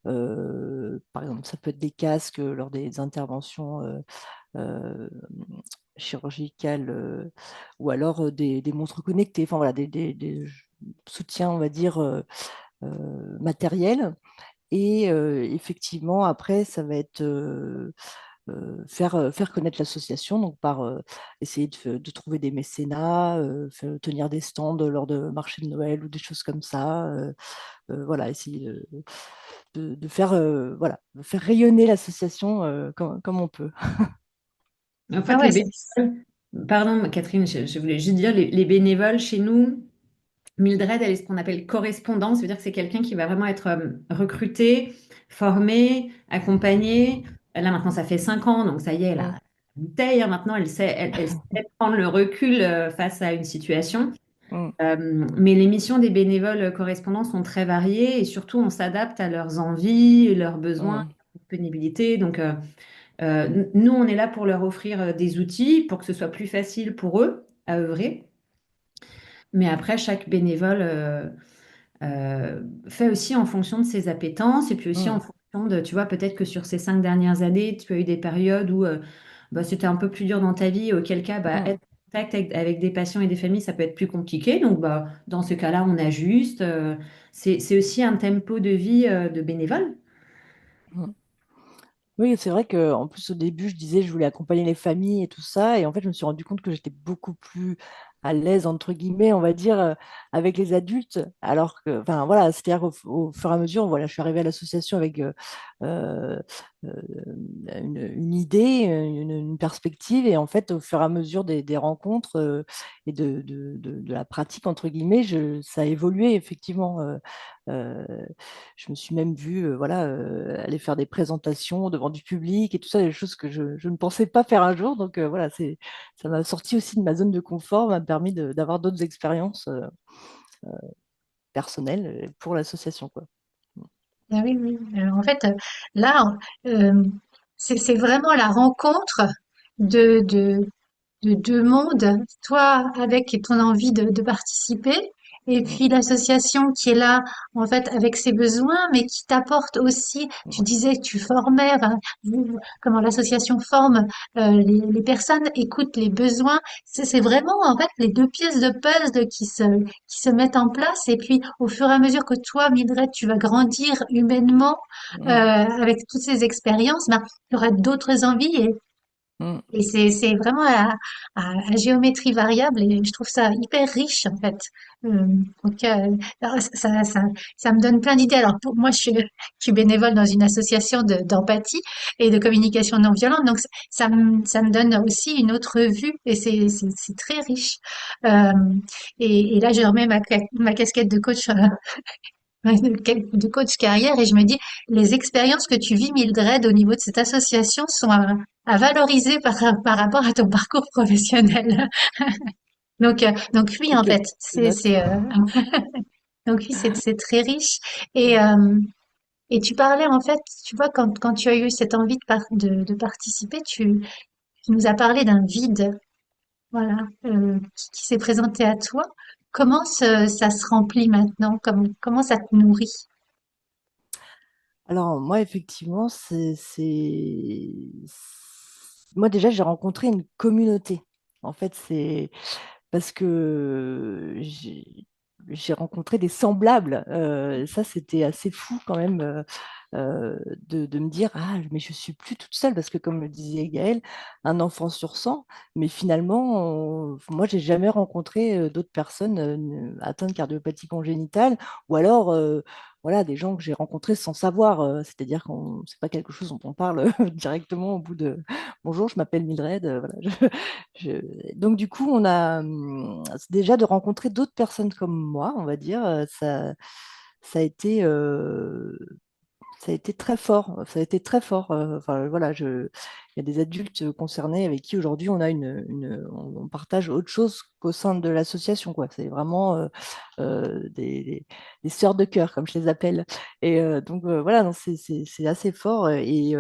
Par exemple, ça peut être des casques lors des interventions euh, chirurgicales, ou alors des montres connectées, enfin voilà, des soutiens, on va dire, matériels. Et effectivement, après, ça va être faire connaître l'association, donc par essayer de trouver des mécénats, tenir des stands lors de marchés de Noël ou des choses comme ça. Voilà, essayer de faire, voilà, de faire rayonner l'association comme on peut. En Ah fait, ouais, les bénévoles, pardon Catherine, je voulais juste dire, les bénévoles chez nous, Mildred, elle est ce qu'on appelle correspondante, ça veut dire que c'est quelqu'un qui va vraiment être recruté, formé, accompagné. Là, maintenant, ça fait 5 ans, donc ça y est, elle a Mm, la bouteille, hein. Maintenant, elle sait prendre le recul face à une situation. mm, Mais les missions des bénévoles correspondants sont très variées et surtout, on s'adapte à leurs envies, leurs besoins, mm, leur disponibilité. Donc, nous, on est là pour leur offrir des outils pour que ce soit plus facile pour eux à œuvrer. Mais après, chaque bénévole fait aussi en fonction de ses appétences et puis aussi en mm, fonction de, tu vois, peut-être que sur ces 5 dernières années, tu as eu des périodes où bah, c'était un peu plus dur dans ta vie, auquel cas, bah, mm, être en contact avec des patients et des familles, ça peut être plus compliqué. Donc, bah, dans ce cas-là, on ajuste. C'est aussi un tempo de vie de bénévole. mm. Oui, c'est vrai qu'en plus au début, je disais je voulais accompagner les familles et tout ça, et en fait, je me suis rendu compte que j'étais beaucoup plus à l'aise, entre guillemets, on va dire, avec les adultes, alors que, enfin voilà, c'est-à-dire au fur et à mesure, voilà, je suis arrivée à l'association avec euh, euh, une idée, une perspective, et en fait, au fur et à mesure des rencontres et de la pratique, entre guillemets, ça a évolué effectivement. Euh, je me suis même vue, voilà, aller faire des présentations devant du public et tout ça, des choses que je ne pensais pas faire un jour. Donc voilà, ça m'a sorti aussi de ma zone de confort, m'a permis d'avoir d'autres expériences personnelles pour l'association, quoi. ah oui, oui. En fait, là, euh, c'est vraiment la rencontre de, de, de deux mondes, toi avec ton envie de participer, et Mm, puis l'association qui est là en fait avec ses besoins, mais qui t'apporte aussi. Tu mm, disais que tu formais, enfin, comment l'association forme les personnes, écoute les besoins. C'est vraiment en fait les deux pièces de puzzle qui se mettent en place, et puis au fur et à mesure que toi, Mildred, tu vas grandir humainement mm, avec toutes ces expériences, ben, tu auras d'autres envies mm, et c'est vraiment à géométrie variable et je trouve ça hyper riche en fait. Euh, donc alors, ça me donne plein d'idées. Alors pour moi, je suis bénévole dans une association d'empathie et de communication non violente, donc ça me donne aussi une autre vue et c'est très riche. Euh, et là, je remets ma casquette de coach de coach carrière et je me dis, les expériences que tu vis, Mildred, au niveau de cette association sont à valoriser par rapport à ton parcours professionnel. Donc oui, en ok, fait, je note. donc oui, c'est très riche. Et, euh, et tu parlais, en fait, tu vois, quand tu as eu cette envie de participer, tu nous as parlé d'un vide, voilà, qui s'est présenté à toi. Comment ça se remplit maintenant? Comment ça te nourrit? Alors moi, effectivement, moi déjà, j'ai rencontré une communauté. En fait, c'est parce que j'ai rencontré des semblables. Ça, c'était assez fou quand même, de me dire, ah, mais je suis plus toute seule, parce que comme le disait Gaël, un enfant sur 100, mais finalement, moi, j'ai jamais rencontré d'autres personnes atteintes de cardiopathie congénitale, ou alors, voilà, des gens que j'ai rencontrés sans savoir, c'est-à-dire qu'on c'est pas quelque chose dont on parle directement au bout de bonjour, je m'appelle Mildred, voilà, donc du coup, on a déjà de rencontrer d'autres personnes comme moi, on va dire, ça a été ça a été très fort. Ça a été très fort. Enfin, voilà, il y a des adultes concernés avec qui aujourd'hui on partage autre chose qu'au sein de l'association, quoi. C'est vraiment des sœurs de cœur, comme je les appelle. Et donc voilà, non, c'est assez fort. Et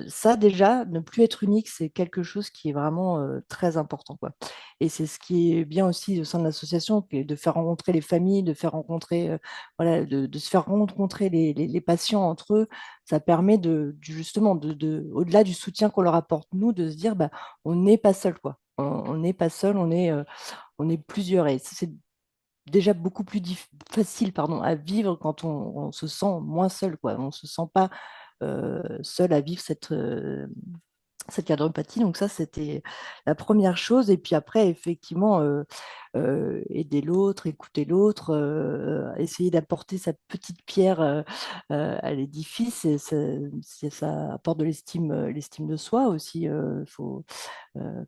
ça déjà, ne plus être unique, c'est quelque chose qui est vraiment très important, quoi. Et c'est ce qui est bien aussi au sein de l'association, de faire rencontrer les familles, de faire rencontrer, voilà, de se faire rencontrer les patients entre eux. Ça permet justement, au-delà du soutien qu'on leur apporte, nous, de se dire, bah, on n'est pas seul, quoi. On n'est pas seul, on est plusieurs. Et c'est déjà beaucoup plus facile, pardon, à vivre quand on se sent moins seul, quoi. On ne se sent pas seul à vivre cette quadrupathie. Donc ça, c'était la première chose. Et puis après, effectivement, aider l'autre, écouter l'autre, essayer d'apporter sa petite pierre à l'édifice. Et ça apporte de l'estime de soi aussi,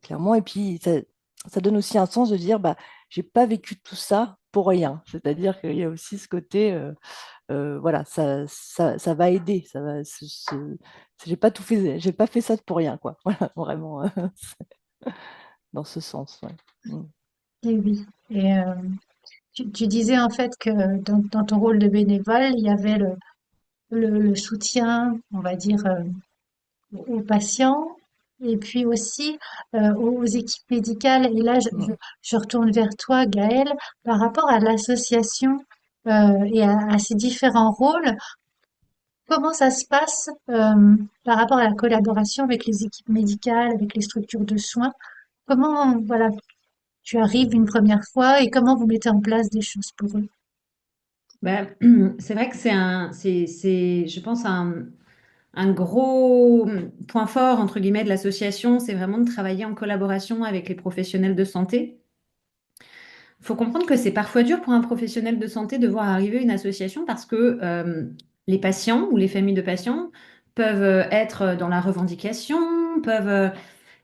clairement. Et puis, ça donne aussi un sens de dire, bah, j'ai pas vécu tout ça pour rien. C'est-à-dire qu'il y a aussi ce côté, voilà, ça va aider. J'ai pas tout fait, j'ai pas fait ça pour rien, quoi. Voilà, vraiment, dans ce sens. Ouais. Mm. Et oui. Et tu disais en fait que dans ton rôle de bénévole, il y avait le soutien, on va dire, aux patients et puis aussi aux équipes médicales. Et là, Mm. je retourne vers toi, Gaëlle, par rapport à l'association et à ses différents rôles. Comment ça se passe par rapport à la collaboration avec les équipes médicales, avec les structures de soins? Comment, voilà, tu arrives une première fois et comment vous mettez en place des choses pour eux? Ben, c'est vrai que je pense, un gros point fort, entre guillemets, de l'association, c'est vraiment de travailler en collaboration avec les professionnels de santé. Il faut comprendre que c'est parfois dur pour un professionnel de santé de voir arriver une association parce que les patients ou les familles de patients peuvent être dans la revendication,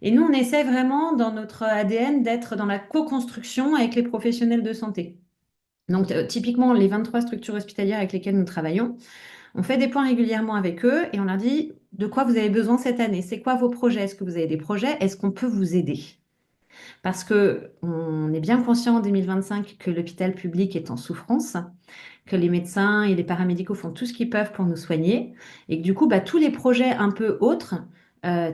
et nous, on essaie vraiment dans notre ADN d'être dans la co-construction avec les professionnels de santé. Donc, typiquement, les 23 structures hospitalières avec lesquelles nous travaillons, on fait des points régulièrement avec eux et on leur dit de quoi vous avez besoin cette année, c'est quoi vos projets, est-ce que vous avez des projets, est-ce qu'on peut vous aider? Parce que on est bien conscient en 2025 que l'hôpital public est en souffrance, que les médecins et les paramédicaux font tout ce qu'ils peuvent pour nous soigner, et que du coup, bah, tous les projets un peu autres,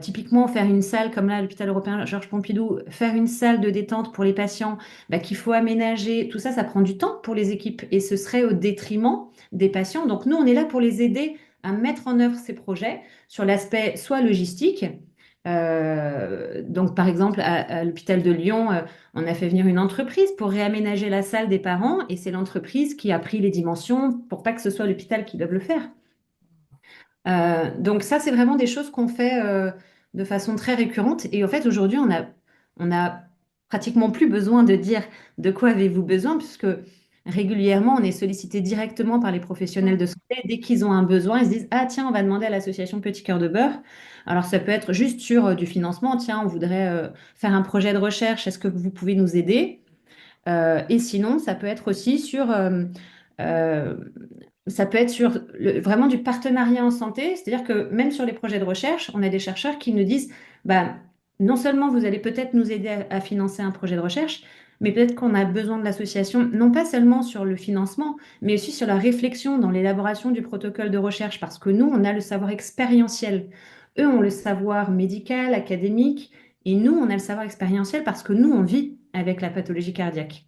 typiquement faire une salle comme là à l'hôpital européen Georges Pompidou, faire une salle de détente pour les patients, bah, qu'il faut aménager, tout ça, ça prend du temps pour les équipes, et ce serait au détriment des patients. Donc nous, on est là pour les aider à mettre en œuvre ces projets sur l'aspect soit logistique. Donc, par exemple, à l'hôpital de Lyon, on a fait venir une entreprise pour réaménager la salle des parents et c'est l'entreprise qui a pris les dimensions pour pas que ce soit l'hôpital qui doive le faire. Donc ça, c'est vraiment des choses qu'on fait de façon très récurrente. Et en fait, aujourd'hui, on a pratiquement plus besoin de dire de quoi avez-vous besoin, puisque régulièrement, on est sollicité directement par les professionnels de santé. Dès qu'ils ont un besoin, ils se disent, ah tiens, on va demander à l'association Petit Cœur de Beurre. Alors ça peut être juste sur du financement. Tiens, on voudrait faire un projet de recherche. Est-ce que vous pouvez nous aider? Et sinon, ça peut être aussi euh, ça peut être sur vraiment du partenariat en santé, c'est-à-dire que même sur les projets de recherche, on a des chercheurs qui nous disent, bah, non seulement vous allez peut-être nous aider à financer un projet de recherche, mais peut-être qu'on a besoin de l'association, non pas seulement sur le financement, mais aussi sur la réflexion dans l'élaboration du protocole de recherche, parce que nous, on a le savoir expérientiel. Eux ont le savoir médical, académique, et nous, on a le savoir expérientiel parce que nous, on vit avec la pathologie cardiaque.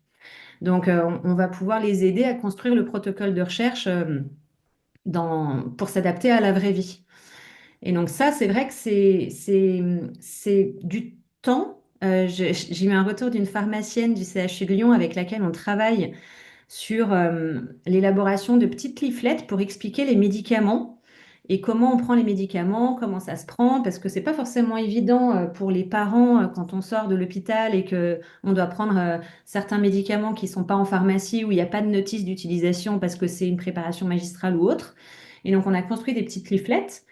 Donc, on va pouvoir les aider à construire le protocole de recherche pour s'adapter à la vraie vie. Et donc ça, c'est vrai que c'est du temps. J'ai eu un retour d'une pharmacienne du CHU de Lyon avec laquelle on travaille sur l'élaboration de petites leaflets pour expliquer les médicaments et comment on prend les médicaments, comment ça se prend, parce que c'est pas forcément évident pour les parents quand on sort de l'hôpital et que on doit prendre certains médicaments qui sont pas en pharmacie où il n'y a pas de notice d'utilisation parce que c'est une préparation magistrale ou autre. Et donc on a construit des petites leaflets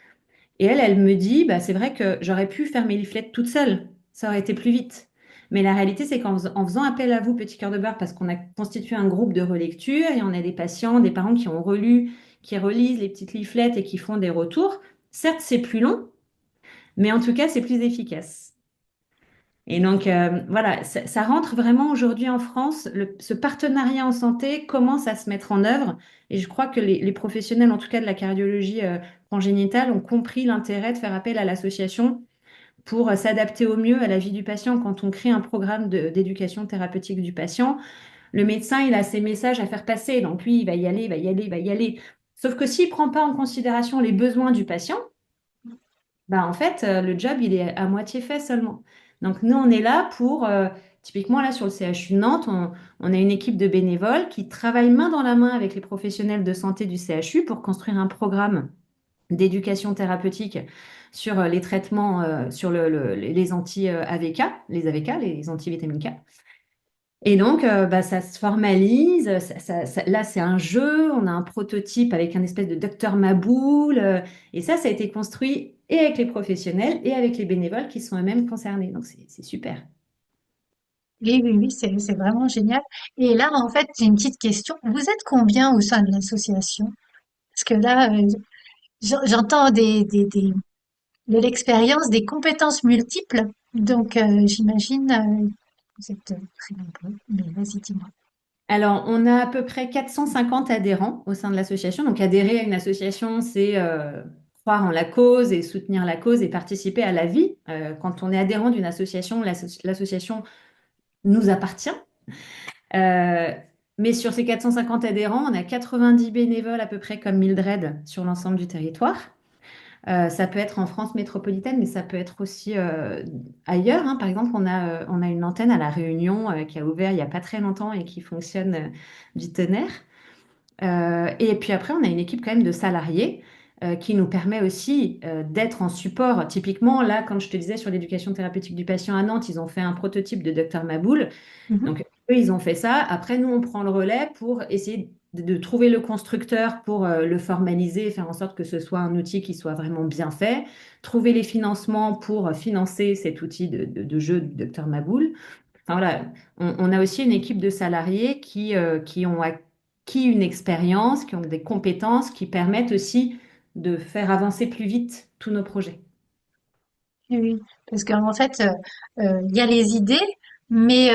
et elle me dit, bah, c'est vrai que j'aurais pu faire mes leaflets toute seule. Ça aurait été plus vite. Mais la réalité, c'est en faisant appel à vous, Petit Cœur de Beurre, parce qu'on a constitué un groupe de relecture et on a des patients, des parents qui ont relu, qui relisent les petites leaflets et qui font des retours. Certes, c'est plus long, mais en tout cas, c'est plus efficace. Et donc, voilà, ça rentre vraiment aujourd'hui en France. Ce partenariat en santé commence à se mettre en œuvre. Et je crois que les professionnels, en tout cas de la cardiologie congénitale, ont compris l'intérêt de faire appel à l'association pour s'adapter au mieux à la vie du patient. Quand on crée un programme d'éducation thérapeutique du patient, le médecin, il a ses messages à faire passer. Donc, lui, il va y aller, il va y aller, il va y aller. Sauf que s'il ne prend pas en considération les besoins du patient, bah, en fait, le job, il est à moitié fait seulement. Donc, nous, on est là pour, typiquement, là, sur le CHU de Nantes, on a une équipe de bénévoles qui travaille main dans la main avec les professionnels de santé du CHU pour construire un programme d'éducation thérapeutique sur les traitements, sur les anti-AVK, les AVK, les antivitamines K. Et donc, bah, ça se formalise. Là, c'est un jeu. On a un prototype avec un espèce de docteur Maboul. Et ça a été construit et avec les professionnels et avec les bénévoles qui sont eux-mêmes concernés. Donc, c'est super. Oui, oui, oui, c'est vraiment génial. Et là, en fait, j'ai une petite question. Vous êtes combien au sein de l'association? Parce que là, j'entends de l'expérience, des compétences multiples. Donc, j'imagine, vous êtes très nombreux. Mais vas-y, dis-moi. Alors, on a à peu près 450 adhérents au sein de l'association. Donc, adhérer à une association, c'est croire en la cause et soutenir la cause et participer à la vie. Quand on est adhérent d'une association, l'association nous appartient. Euh, mais sur ces 450 adhérents, on a 90 bénévoles à peu près comme Mildred sur l'ensemble du territoire. Ça peut être en France métropolitaine, mais ça peut être aussi ailleurs, hein. Par exemple, on a une antenne à La Réunion qui a ouvert il n'y a pas très longtemps et qui fonctionne du tonnerre. Et puis après, on a une équipe quand même de salariés qui nous permet aussi d'être en support. Typiquement, là, quand je te disais sur l'éducation thérapeutique du patient à Nantes, ils ont fait un prototype de Dr Maboul. Mhm. Donc, eux, ils ont fait ça. Après, nous, on prend le relais pour essayer de trouver le constructeur pour le formaliser, faire en sorte que ce soit un outil qui soit vraiment bien fait, trouver les financements pour financer cet outil de jeu du Dr Maboul. Enfin, voilà, on a aussi une équipe de salariés qui ont acquis une expérience, qui ont des compétences qui permettent aussi de faire avancer plus vite tous nos projets. Oui, oui. Parce qu'en fait, il y a les idées, mais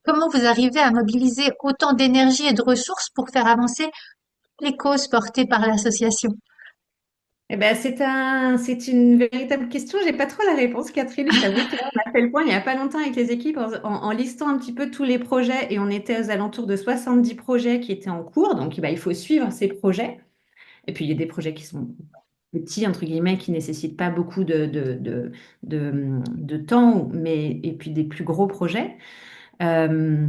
comment vous arrivez à mobiliser autant d'énergie et de ressources pour faire avancer les causes portées par l'association? Eh ben, c'est une véritable question. J'ai pas trop la réponse, Catherine. Je t'avoue que là, on a fait le point il y a pas longtemps avec les équipes en listant un petit peu tous les projets et on était aux alentours de 70 projets qui étaient en cours. Donc, bah, il faut suivre ces projets. Et puis, il y a des projets qui sont petits, entre guillemets, qui nécessitent pas beaucoup de temps, mais, et puis des plus gros projets. Euh,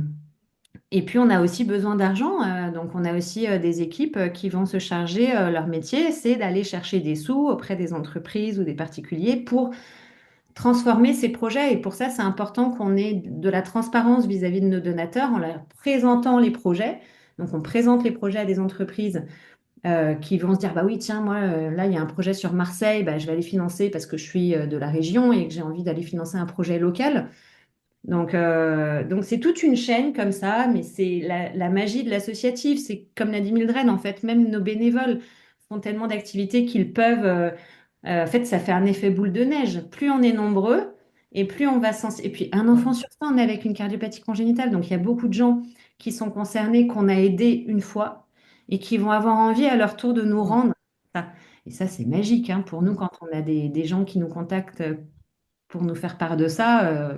et puis, on a aussi besoin d'argent. Donc, on a aussi des équipes qui vont se charger, leur métier, c'est d'aller chercher des sous auprès des entreprises ou des particuliers pour transformer ces projets. Et pour ça, c'est important qu'on ait de la transparence vis-à-vis de nos donateurs en leur présentant les projets. Donc, on présente les projets à des entreprises qui vont se dire, bah oui, tiens, moi, là, il y a un projet sur Marseille, bah, je vais aller financer parce que je suis de la région et que j'ai envie d'aller financer un projet local. Donc c'est toute une chaîne comme ça, mais c'est la magie de l'associatif. C'est comme l'a dit Mildred, en fait, même nos bénévoles font tellement d'activités qu'ils peuvent. En fait, ça fait un effet boule de neige. Plus on est nombreux et plus on va sens. Et puis un enfant sur 100 on est avec une cardiopathie congénitale. Donc il y a beaucoup de gens qui sont concernés, qu'on a aidés une fois et qui vont avoir envie à leur tour de nous rendre ça. Et ça, c'est magique hein, pour nous quand on a des gens qui nous contactent pour nous faire part de ça.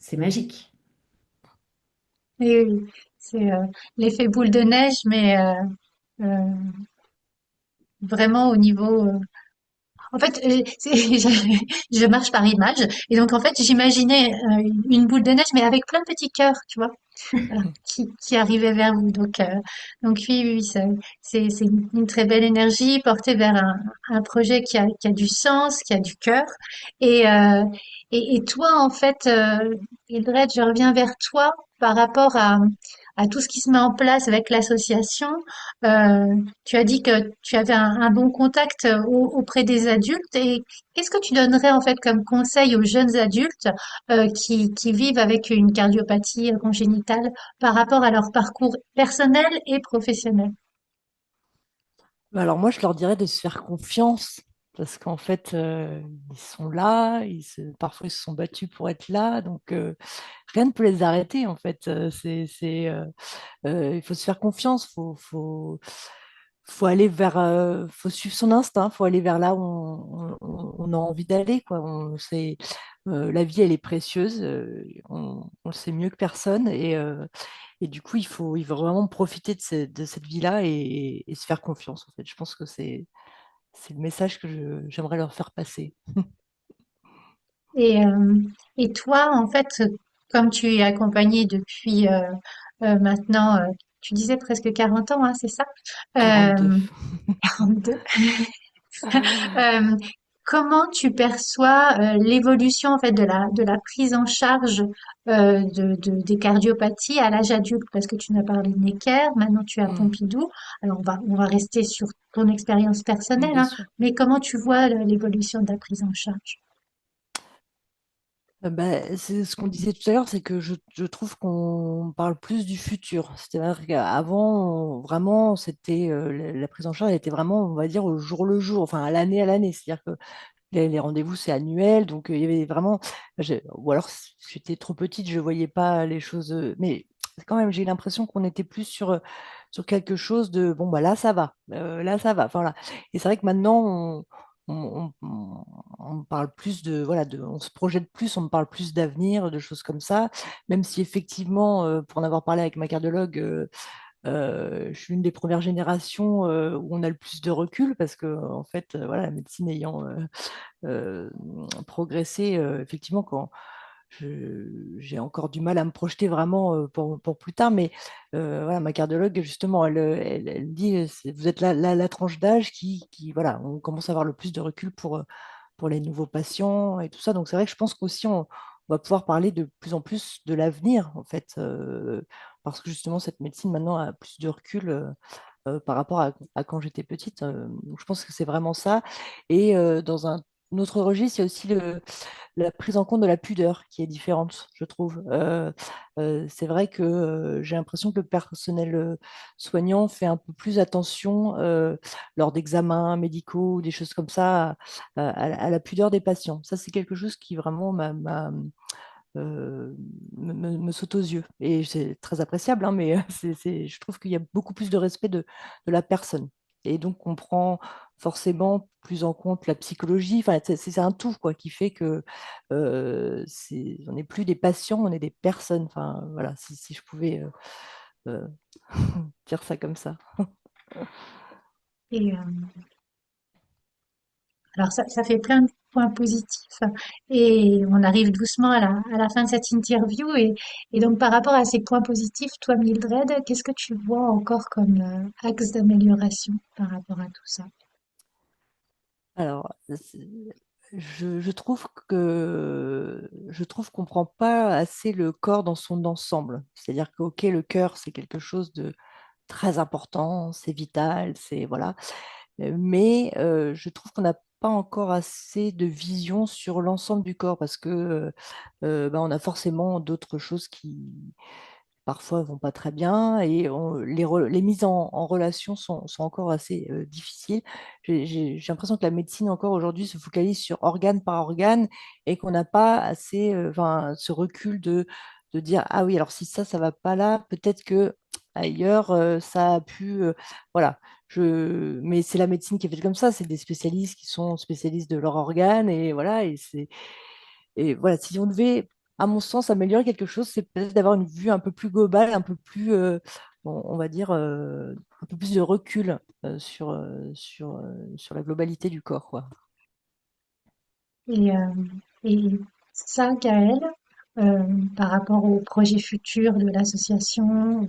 C'est magique. Oui, oui, oui. C'est l'effet boule de neige, mais euh, vraiment au niveau. En fait, je marche par image, et donc en fait, j'imaginais une boule de neige, mais avec plein de petits cœurs, tu vois. Voilà, qui arrivait vers vous. Donc oui, oui, oui, c'est une très belle énergie portée vers un projet qui a du sens, qui a du cœur. Et, euh, et toi, en fait, Mildred, je reviens vers toi par rapport à tout ce qui se met en place avec l'association. Tu as dit que tu avais un bon contact auprès des adultes. Et qu'est-ce que tu donnerais en fait comme conseil aux jeunes adultes qui vivent avec une cardiopathie congénitale par rapport à leur parcours personnel et professionnel? Alors moi, je leur dirais de se faire confiance parce qu'en fait, ils sont là, parfois ils se sont battus pour être là, donc rien ne peut les arrêter en fait. Il faut se faire confiance, faut aller faut suivre son instinct, faut aller vers là où on a envie d'aller, quoi. La vie, elle est précieuse, on le sait mieux que personne, et du coup, il faut vraiment profiter de cette vie-là et se faire confiance, en fait. Je pense que c'est le message que j'aimerais leur faire passer. Et, et toi, en fait, comme tu es accompagnée depuis maintenant, tu disais presque 40 ans, hein, c'est ça? 42. 42. Euh, comment tu perçois l'évolution en fait de la prise en charge des cardiopathies à l'âge adulte? Parce que tu m'as parlé de Necker, maintenant tu es à Mm. Pompidou. Alors on va rester sur ton expérience personnelle, Bien hein, sûr. mais comment tu vois l'évolution de la prise en charge? C'est ce qu'on disait tout à l'heure, c'est que je trouve qu'on parle plus du futur. C'est-à-dire qu'avant, vraiment, la prise en charge elle était vraiment, on va dire, au jour le jour, enfin à l'année à l'année. C'est-à-dire que les rendez-vous, c'est annuel, donc il y avait vraiment. Ou alors, si j'étais trop petite, je ne voyais pas les choses. Mais quand même, j'ai l'impression qu'on était plus sur quelque chose de bon, bah là, ça va. Là, ça va. Enfin, voilà. Et c'est vrai que maintenant, on parle plus on se projette plus, on me parle plus d'avenir, de choses comme ça. Même si effectivement, pour en avoir parlé avec ma cardiologue, je suis une des premières générations où on a le plus de recul parce que, en fait, voilà, la médecine ayant euh, progresser. Effectivement, j'ai encore du mal à me projeter vraiment pour plus tard, mais voilà, ma cardiologue, justement, elle dit, vous êtes la tranche d'âge voilà, on commence à avoir le plus de recul pour les nouveaux patients et tout ça. Donc c'est vrai que je pense qu'aussi on va pouvoir parler de plus en plus de l'avenir, en fait, parce que justement, cette médecine maintenant a plus de recul. Par rapport à quand j'étais petite. Donc je pense que c'est vraiment ça. Et dans un autre registre, il y a aussi la prise en compte de la pudeur qui est différente, je trouve. C'est vrai que j'ai l'impression que le personnel soignant fait un peu plus attention lors d'examens médicaux ou des choses comme ça à la pudeur des patients. Ça, c'est quelque chose qui vraiment euh, me saute aux yeux. Et c'est très appréciable, hein, mais je trouve qu'il y a beaucoup plus de respect de la personne. Et donc, on prend forcément plus en compte la psychologie. Enfin, c'est un tout quoi, qui fait que on n'est plus des patients, on est des personnes. Enfin, voilà, si je pouvais euh, dire ça comme ça. Et, alors ça fait plein de points positifs et on arrive doucement à la fin de cette interview et donc par rapport à ces points positifs, toi Mildred, qu'est-ce que tu vois encore comme axe d'amélioration par rapport à tout ça? Alors, je trouve qu'on prend pas assez le corps dans son ensemble. C'est-à-dire que, ok, le cœur, c'est quelque chose de très important, c'est vital, c'est voilà. Mais je trouve qu'on n'a pas encore assez de vision sur l'ensemble du corps parce que on a forcément d'autres choses qui parfois vont pas très bien et les mises en relation sont encore assez difficiles. J'ai l'impression que la médecine encore aujourd'hui se focalise sur organe par organe et qu'on n'a pas assez ce recul de dire ah oui alors si ça va pas là peut-être que ailleurs ça a pu voilà mais c'est la médecine qui est faite comme ça, c'est des spécialistes qui sont spécialistes de leur organe et voilà et voilà, si on devait, à mon sens, améliorer quelque chose, c'est peut-être d'avoir une vue un peu plus globale, un peu plus, on va dire, un peu plus de recul sur la globalité du corps, quoi. Et, et ça, Gaëlle, euh, par rapport au projet futur de l'association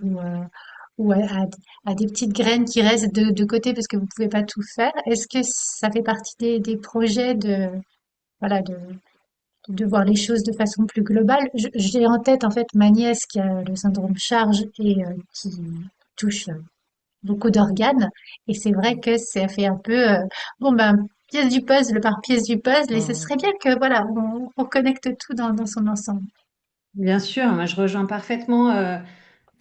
ou à des petites graines qui restent de côté parce que vous pouvez pas tout faire, est-ce que ça fait partie des projets voilà, de voir les choses de façon plus globale? J'ai en tête en fait ma nièce qui a le syndrome Charge et qui touche beaucoup d'organes. Et c'est vrai que ça fait un peu, bon ben, pièce du puzzle par pièce du puzzle. Et ce Mhm. serait bien que, voilà, on connecte tout dans son ensemble. Bien sûr, moi je rejoins parfaitement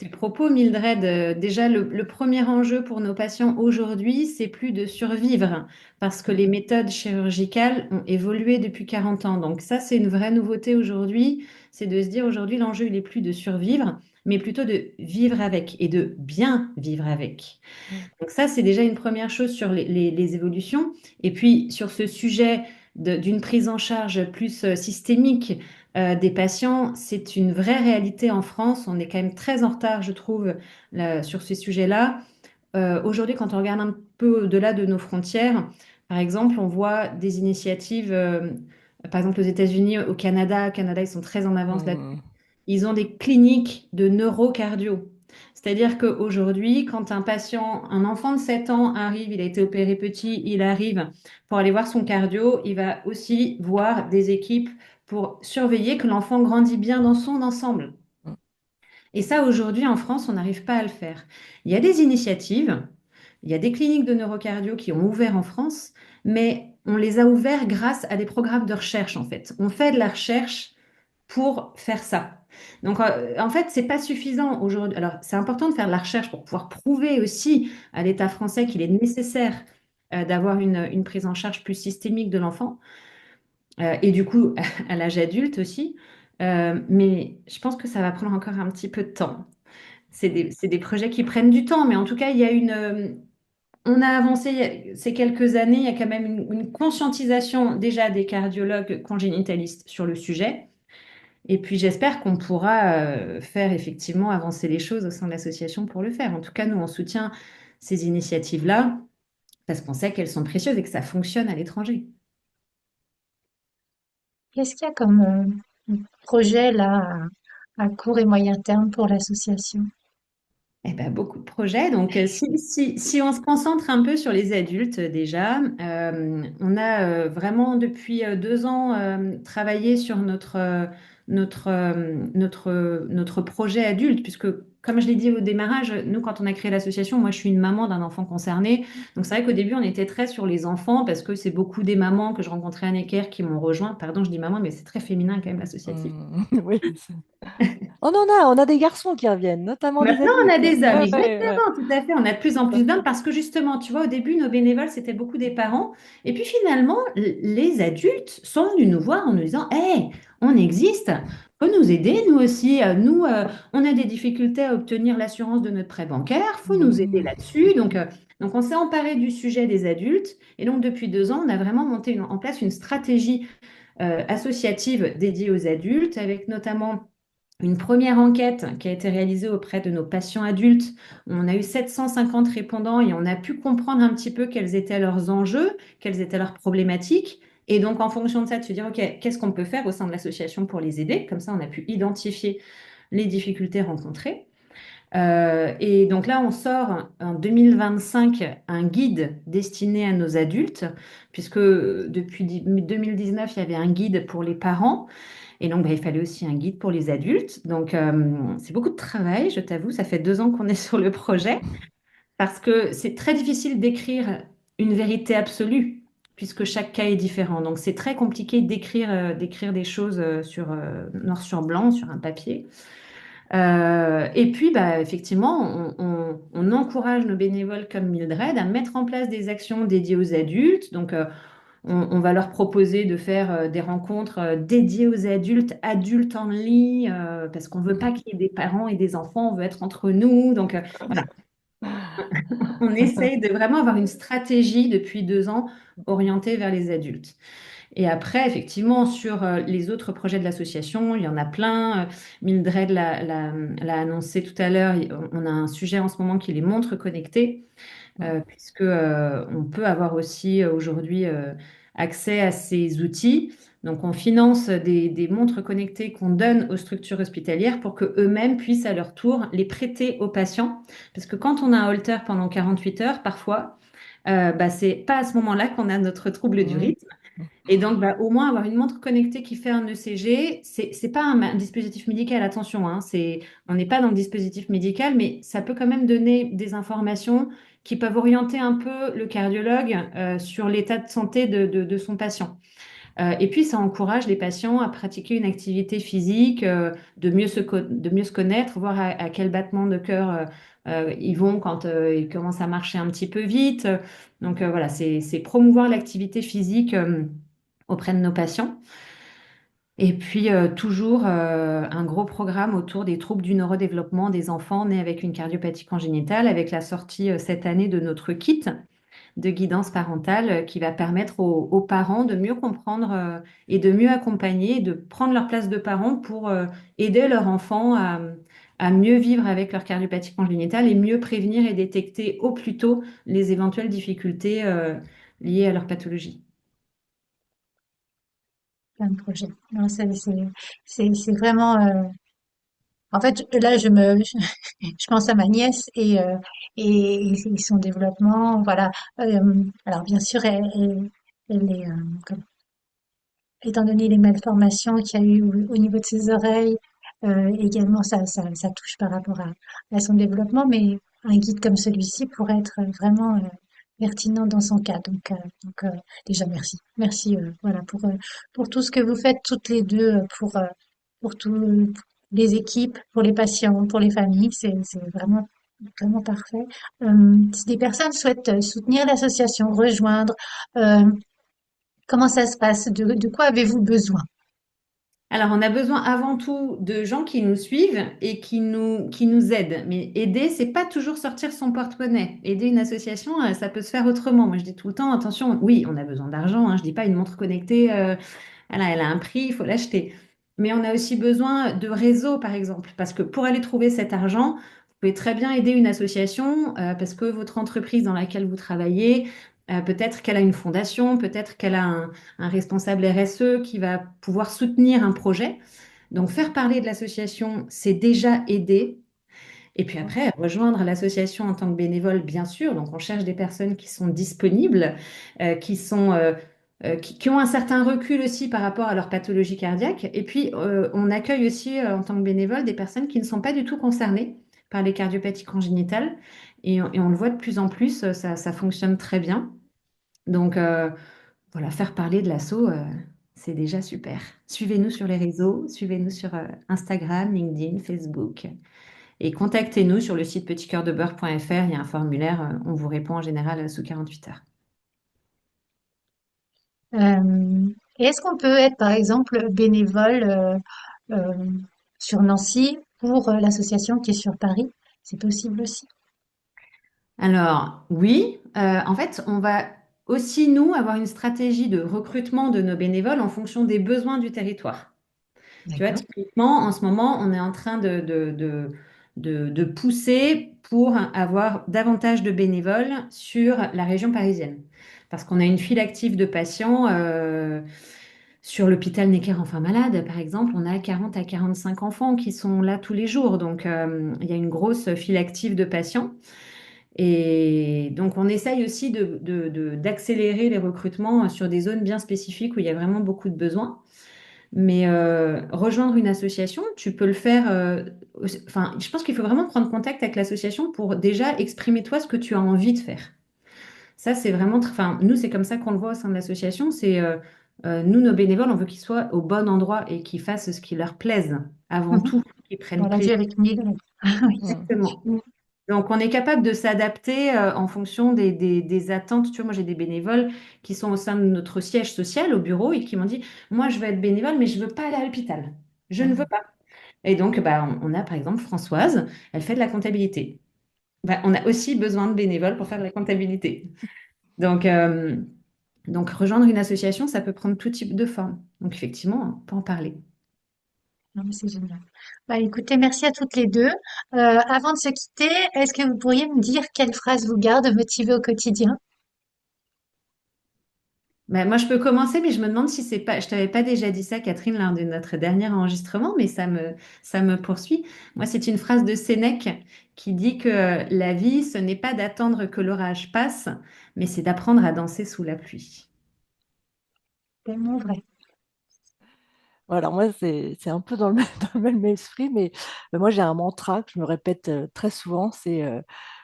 tes propos, Mildred. Déjà, le premier enjeu pour nos patients aujourd'hui, c'est plus de survivre parce que les méthodes chirurgicales ont évolué depuis 40 ans. Donc ça, c'est une vraie nouveauté aujourd'hui. C'est de se dire aujourd'hui, l'enjeu, il est plus de survivre, mais plutôt de vivre avec et de bien vivre avec. Mm. Donc ça, c'est déjà une première chose sur les évolutions. Et puis sur ce sujet d'une prise en charge plus systémique des patients, c'est une vraie réalité en France. On est quand même très en retard, je trouve, sur ces sujets-là. Aujourd'hui, quand on regarde un peu au-delà de nos frontières, par exemple, on voit des initiatives, par exemple aux États-Unis, au Canada. Au Canada, ils sont très en avance là. Mm. Ils ont des cliniques de neurocardio. C'est-à-dire qu'aujourd'hui, quand un patient, un enfant de 7 ans arrive, il a été opéré petit, il arrive pour aller voir son cardio, il va aussi voir des équipes pour surveiller que l'enfant grandit bien dans son ensemble. Mm. Et ça, aujourd'hui, en France, on n'arrive pas à le faire. Il y a des initiatives, il y a des cliniques de neurocardio qui ont ouvert en France, mais on les a ouverts grâce à des programmes de recherche, en fait. On fait de la recherche pour faire ça. Donc, en fait, c'est pas suffisant aujourd'hui. Alors, c'est important de faire de la recherche pour pouvoir prouver aussi à l'État français qu'il est nécessaire d'avoir une prise en charge plus systémique de l'enfant et du coup à l'âge adulte aussi. Mais je pense que ça va prendre encore un petit peu de temps. C'est des projets qui prennent du temps, mais en tout cas, il y a on a avancé ces quelques années, il y a quand même une conscientisation déjà des cardiologues congénitalistes sur le sujet. Et puis j'espère qu'on pourra faire effectivement avancer les choses au sein de l'association pour le faire. En tout cas, nous, on soutient ces initiatives-là parce qu'on sait qu'elles sont précieuses et que ça fonctionne à l'étranger. Qu'est-ce qu'il y a comme projet là à court et moyen terme pour l'association? Eh ben, beaucoup de projets. Donc, si on se concentre un peu sur les adultes déjà, on a vraiment depuis 2 ans travaillé sur notre projet adulte, puisque, comme je l'ai dit au démarrage, nous, quand on a créé l'association, moi, je suis une maman d'un enfant concerné. Donc, c'est vrai qu'au début, on était très sur les enfants, parce que c'est beaucoup des mamans que je rencontrais à Necker qui m'ont rejoint. Pardon, je dis maman, mais c'est très féminin quand même, l'associatif. Mm. Oui, on a des garçons qui reviennent, notamment des Maintenant, on a adultes. des hommes, Ouais, ouais, ouais. exactement, tout à fait. On a de plus en plus d'hommes parce que justement, tu vois, au début, nos bénévoles, c'était beaucoup des parents. Et puis finalement, les adultes sont venus nous voir en nous disant, Hé, on existe, faut nous aider, nous aussi. Nous, on a des difficultés à obtenir l'assurance de notre prêt bancaire, faut nous aider Mm. là-dessus. Donc, on s'est emparé du sujet des adultes. Et donc, depuis 2 ans, on a vraiment monté en place une stratégie associative dédiée aux adultes, avec notamment une première enquête qui a été réalisée auprès de nos patients adultes. On a eu 750 répondants et on a pu comprendre un petit peu quels étaient leurs enjeux, quelles étaient leurs problématiques. Et donc, en fonction de ça, de se dire, OK, qu'est-ce qu'on peut faire au sein de l'association pour les aider? Comme ça, on a pu identifier les difficultés rencontrées. Et donc là, on sort en 2025 un guide destiné à nos adultes, puisque depuis 2019, il y avait un guide pour les parents. Et donc, bah, il fallait aussi un guide pour les adultes. Donc, c'est beaucoup de travail, je t'avoue. Ça fait 2 ans qu'on est sur le projet parce que c'est très difficile d'écrire une vérité absolue puisque chaque cas est différent. Donc, c'est très compliqué d'écrire des choses sur noir sur blanc, sur un papier. Et puis, bah, effectivement, on encourage nos bénévoles comme Mildred à mettre en place des actions dédiées aux adultes. Donc, on va leur proposer de faire des rencontres dédiées aux adultes, adultes en ligne, parce qu'on ne veut pas qu'il y ait des parents et des enfants, on veut être entre nous. Donc, voilà, on essaye de vraiment avoir une stratégie depuis 2 ans orientée vers les adultes. Et après, effectivement, sur les autres projets de l'association, il y en a plein. Mildred l'a annoncé tout à l'heure. On a un sujet en ce moment qui est les montres connectées, puisque on peut avoir aussi aujourd'hui accès à ces outils. Donc, on finance des montres connectées qu'on donne aux structures hospitalières pour que eux-mêmes puissent à leur tour les prêter aux patients. Parce que quand on a un holter pendant 48 heures, parfois, bah, c'est pas à ce moment-là qu'on a notre trouble du Mm. rythme. Et donc, bah, au moins, avoir une montre connectée qui fait un ECG, c'est pas un dispositif médical, attention, hein, on n'est pas dans le dispositif médical, mais ça peut quand même donner des informations qui peuvent orienter un peu le cardiologue sur l'état de santé de son patient. Et puis, ça encourage les patients à pratiquer une activité physique, de mieux se connaître, voir à quel battement de cœur ils vont quand ils commencent à marcher un petit peu vite. Donc voilà, c'est promouvoir l'activité physique auprès de nos patients. Et puis, toujours un gros programme autour des troubles du neurodéveloppement des enfants nés avec une cardiopathie congénitale, avec la sortie cette année de notre kit de guidance parentale qui va permettre aux parents de mieux comprendre et de mieux accompagner, de prendre leur place de parents pour aider leur enfant à mieux vivre avec leur cardiopathie congénitale et mieux prévenir et détecter au plus tôt les éventuelles difficultés liées à leur pathologie. Plein de projets. Non, c'est vraiment. En fait, là, je pense à ma nièce et son développement. Voilà. Alors, bien sûr, elle est, étant donné les malformations qu'il y a eu au niveau de ses oreilles, également, ça touche par rapport à son développement, mais un guide comme celui-ci pourrait être vraiment pertinent dans son cas. Donc, déjà, merci. Merci voilà, pour tout ce que vous faites toutes les deux, pour tous les équipes, pour les patients, pour les familles. C'est vraiment, vraiment parfait. Si des personnes souhaitent soutenir l'association, rejoindre, euh, comment ça se passe? De quoi avez-vous besoin? Alors, on a besoin avant tout de gens qui nous suivent et qui nous aident. Mais aider, c'est pas toujours sortir son porte-monnaie. Aider une association, ça peut se faire autrement. Moi, je dis tout le temps, attention, oui, on a besoin d'argent, hein. Je dis pas une montre connectée, elle a un prix, il faut l'acheter. Mais on a aussi besoin de réseau, par exemple, parce que pour aller trouver cet argent, vous pouvez très bien aider une association, parce que votre entreprise dans laquelle vous travaillez, peut-être qu'elle a une fondation, peut-être qu'elle a un responsable RSE qui va pouvoir soutenir un projet. Donc, faire parler de l'association, c'est déjà aider. Et puis après, rejoindre l'association en tant que bénévole, bien sûr. Donc, on cherche des personnes qui sont disponibles, qui ont un certain recul aussi par rapport à leur pathologie cardiaque. Et puis, on accueille aussi en tant que bénévole des personnes qui ne sont pas du tout concernées par les cardiopathies congénitales. Et on le voit de plus en plus, ça fonctionne très bien. Donc, voilà, faire parler de l'assaut, c'est déjà super. Suivez-nous sur les réseaux, suivez-nous sur Instagram, LinkedIn, Facebook. Et contactez-nous sur le site petitcœurdebeurre.fr. Il y a un formulaire, on vous répond en général sous 48 heures. Et est-ce qu'on peut être, par exemple, bénévole euh, sur Nancy pour l'association qui est sur Paris? C'est possible aussi. Alors, oui, en fait, on va aussi, nous, avoir une stratégie de recrutement de nos bénévoles en fonction des besoins du territoire. Tu vois, D'accord. typiquement, en ce moment, on est en train de pousser pour avoir davantage de bénévoles sur la région parisienne. Parce qu'on a une file active de patients. Sur l'hôpital Necker Enfants Malades, par exemple, on a 40 à 45 enfants qui sont là tous les jours. Donc, il y a une grosse file active de patients. Et donc, on essaye aussi d'accélérer les recrutements sur des zones bien spécifiques où il y a vraiment beaucoup de besoins. Mais rejoindre une association, tu peux le faire. Enfin, je pense qu'il faut vraiment prendre contact avec l'association pour déjà exprimer toi ce que tu as envie de faire. Ça, c'est vraiment. Enfin, nous, c'est comme ça qu'on le voit au sein de l'association. C'est nous, nos bénévoles, on veut qu'ils soient au bon endroit et qu'ils fassent ce qui leur plaise avant Mhm. tout, qu'ils prennent On l'a vu plaisir. avec Miguel. Ah oui. Mm. Exactement. Mm. Donc, on est capable de s'adapter en fonction des attentes. Tu vois, moi, j'ai des bénévoles qui sont au sein de notre siège social au bureau et qui m'ont dit, moi, je veux être bénévole, mais je veux pas aller à l'hôpital. Je ne veux Mhm. pas. Et donc, bah, on a par exemple Françoise, elle fait de la comptabilité. Bah, on a aussi besoin de bénévoles pour faire de la comptabilité. Donc, donc, rejoindre une association, ça peut prendre tout type de forme. Donc, effectivement, on peut en parler. Non, mais c'est génial. Bah, écoutez, merci à toutes les deux. Avant de se quitter, est-ce que vous pourriez me dire quelle phrase vous garde motivée au quotidien? Bah, moi, je peux commencer, mais je me demande si c'est pas. Je t'avais pas déjà dit ça, Catherine, lors de notre dernier enregistrement, mais ça me poursuit. Moi, c'est une phrase de Sénèque qui dit que la vie, ce n'est pas d'attendre que l'orage passe, mais c'est d'apprendre à danser sous la pluie. Tellement vrai. Voilà, moi, c'est un peu dans dans le même esprit, mais moi, j'ai un mantra que je me répète très souvent, c'est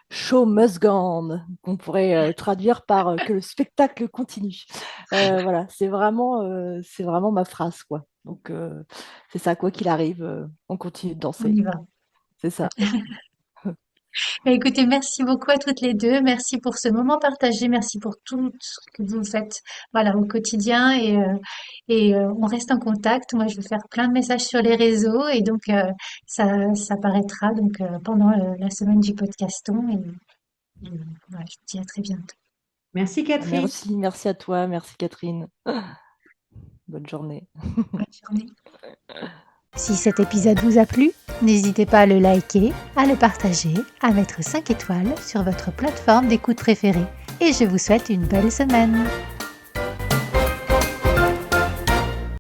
Show must go on, qu'on pourrait traduire par que le spectacle continue. Voilà, c'est vraiment ma phrase, quoi. Donc, c'est ça, quoi qu'il arrive, on continue de On danser. y va. C'est ça. Bah, écoutez, merci beaucoup à toutes les deux. Merci pour ce moment partagé. Merci pour tout ce que vous faites, voilà, au quotidien et on reste en contact. Moi, je vais faire plein de messages sur les réseaux et donc ça paraîtra donc pendant la semaine du podcaston et voilà, je vous dis à très bientôt. Merci Catherine. Merci à toi, merci Catherine. Bonne journée. Bonne journée. Si cet épisode vous a plu, n'hésitez pas à le liker, à le partager, à mettre 5 étoiles sur votre plateforme d'écoute préférée. Et je vous souhaite une belle semaine.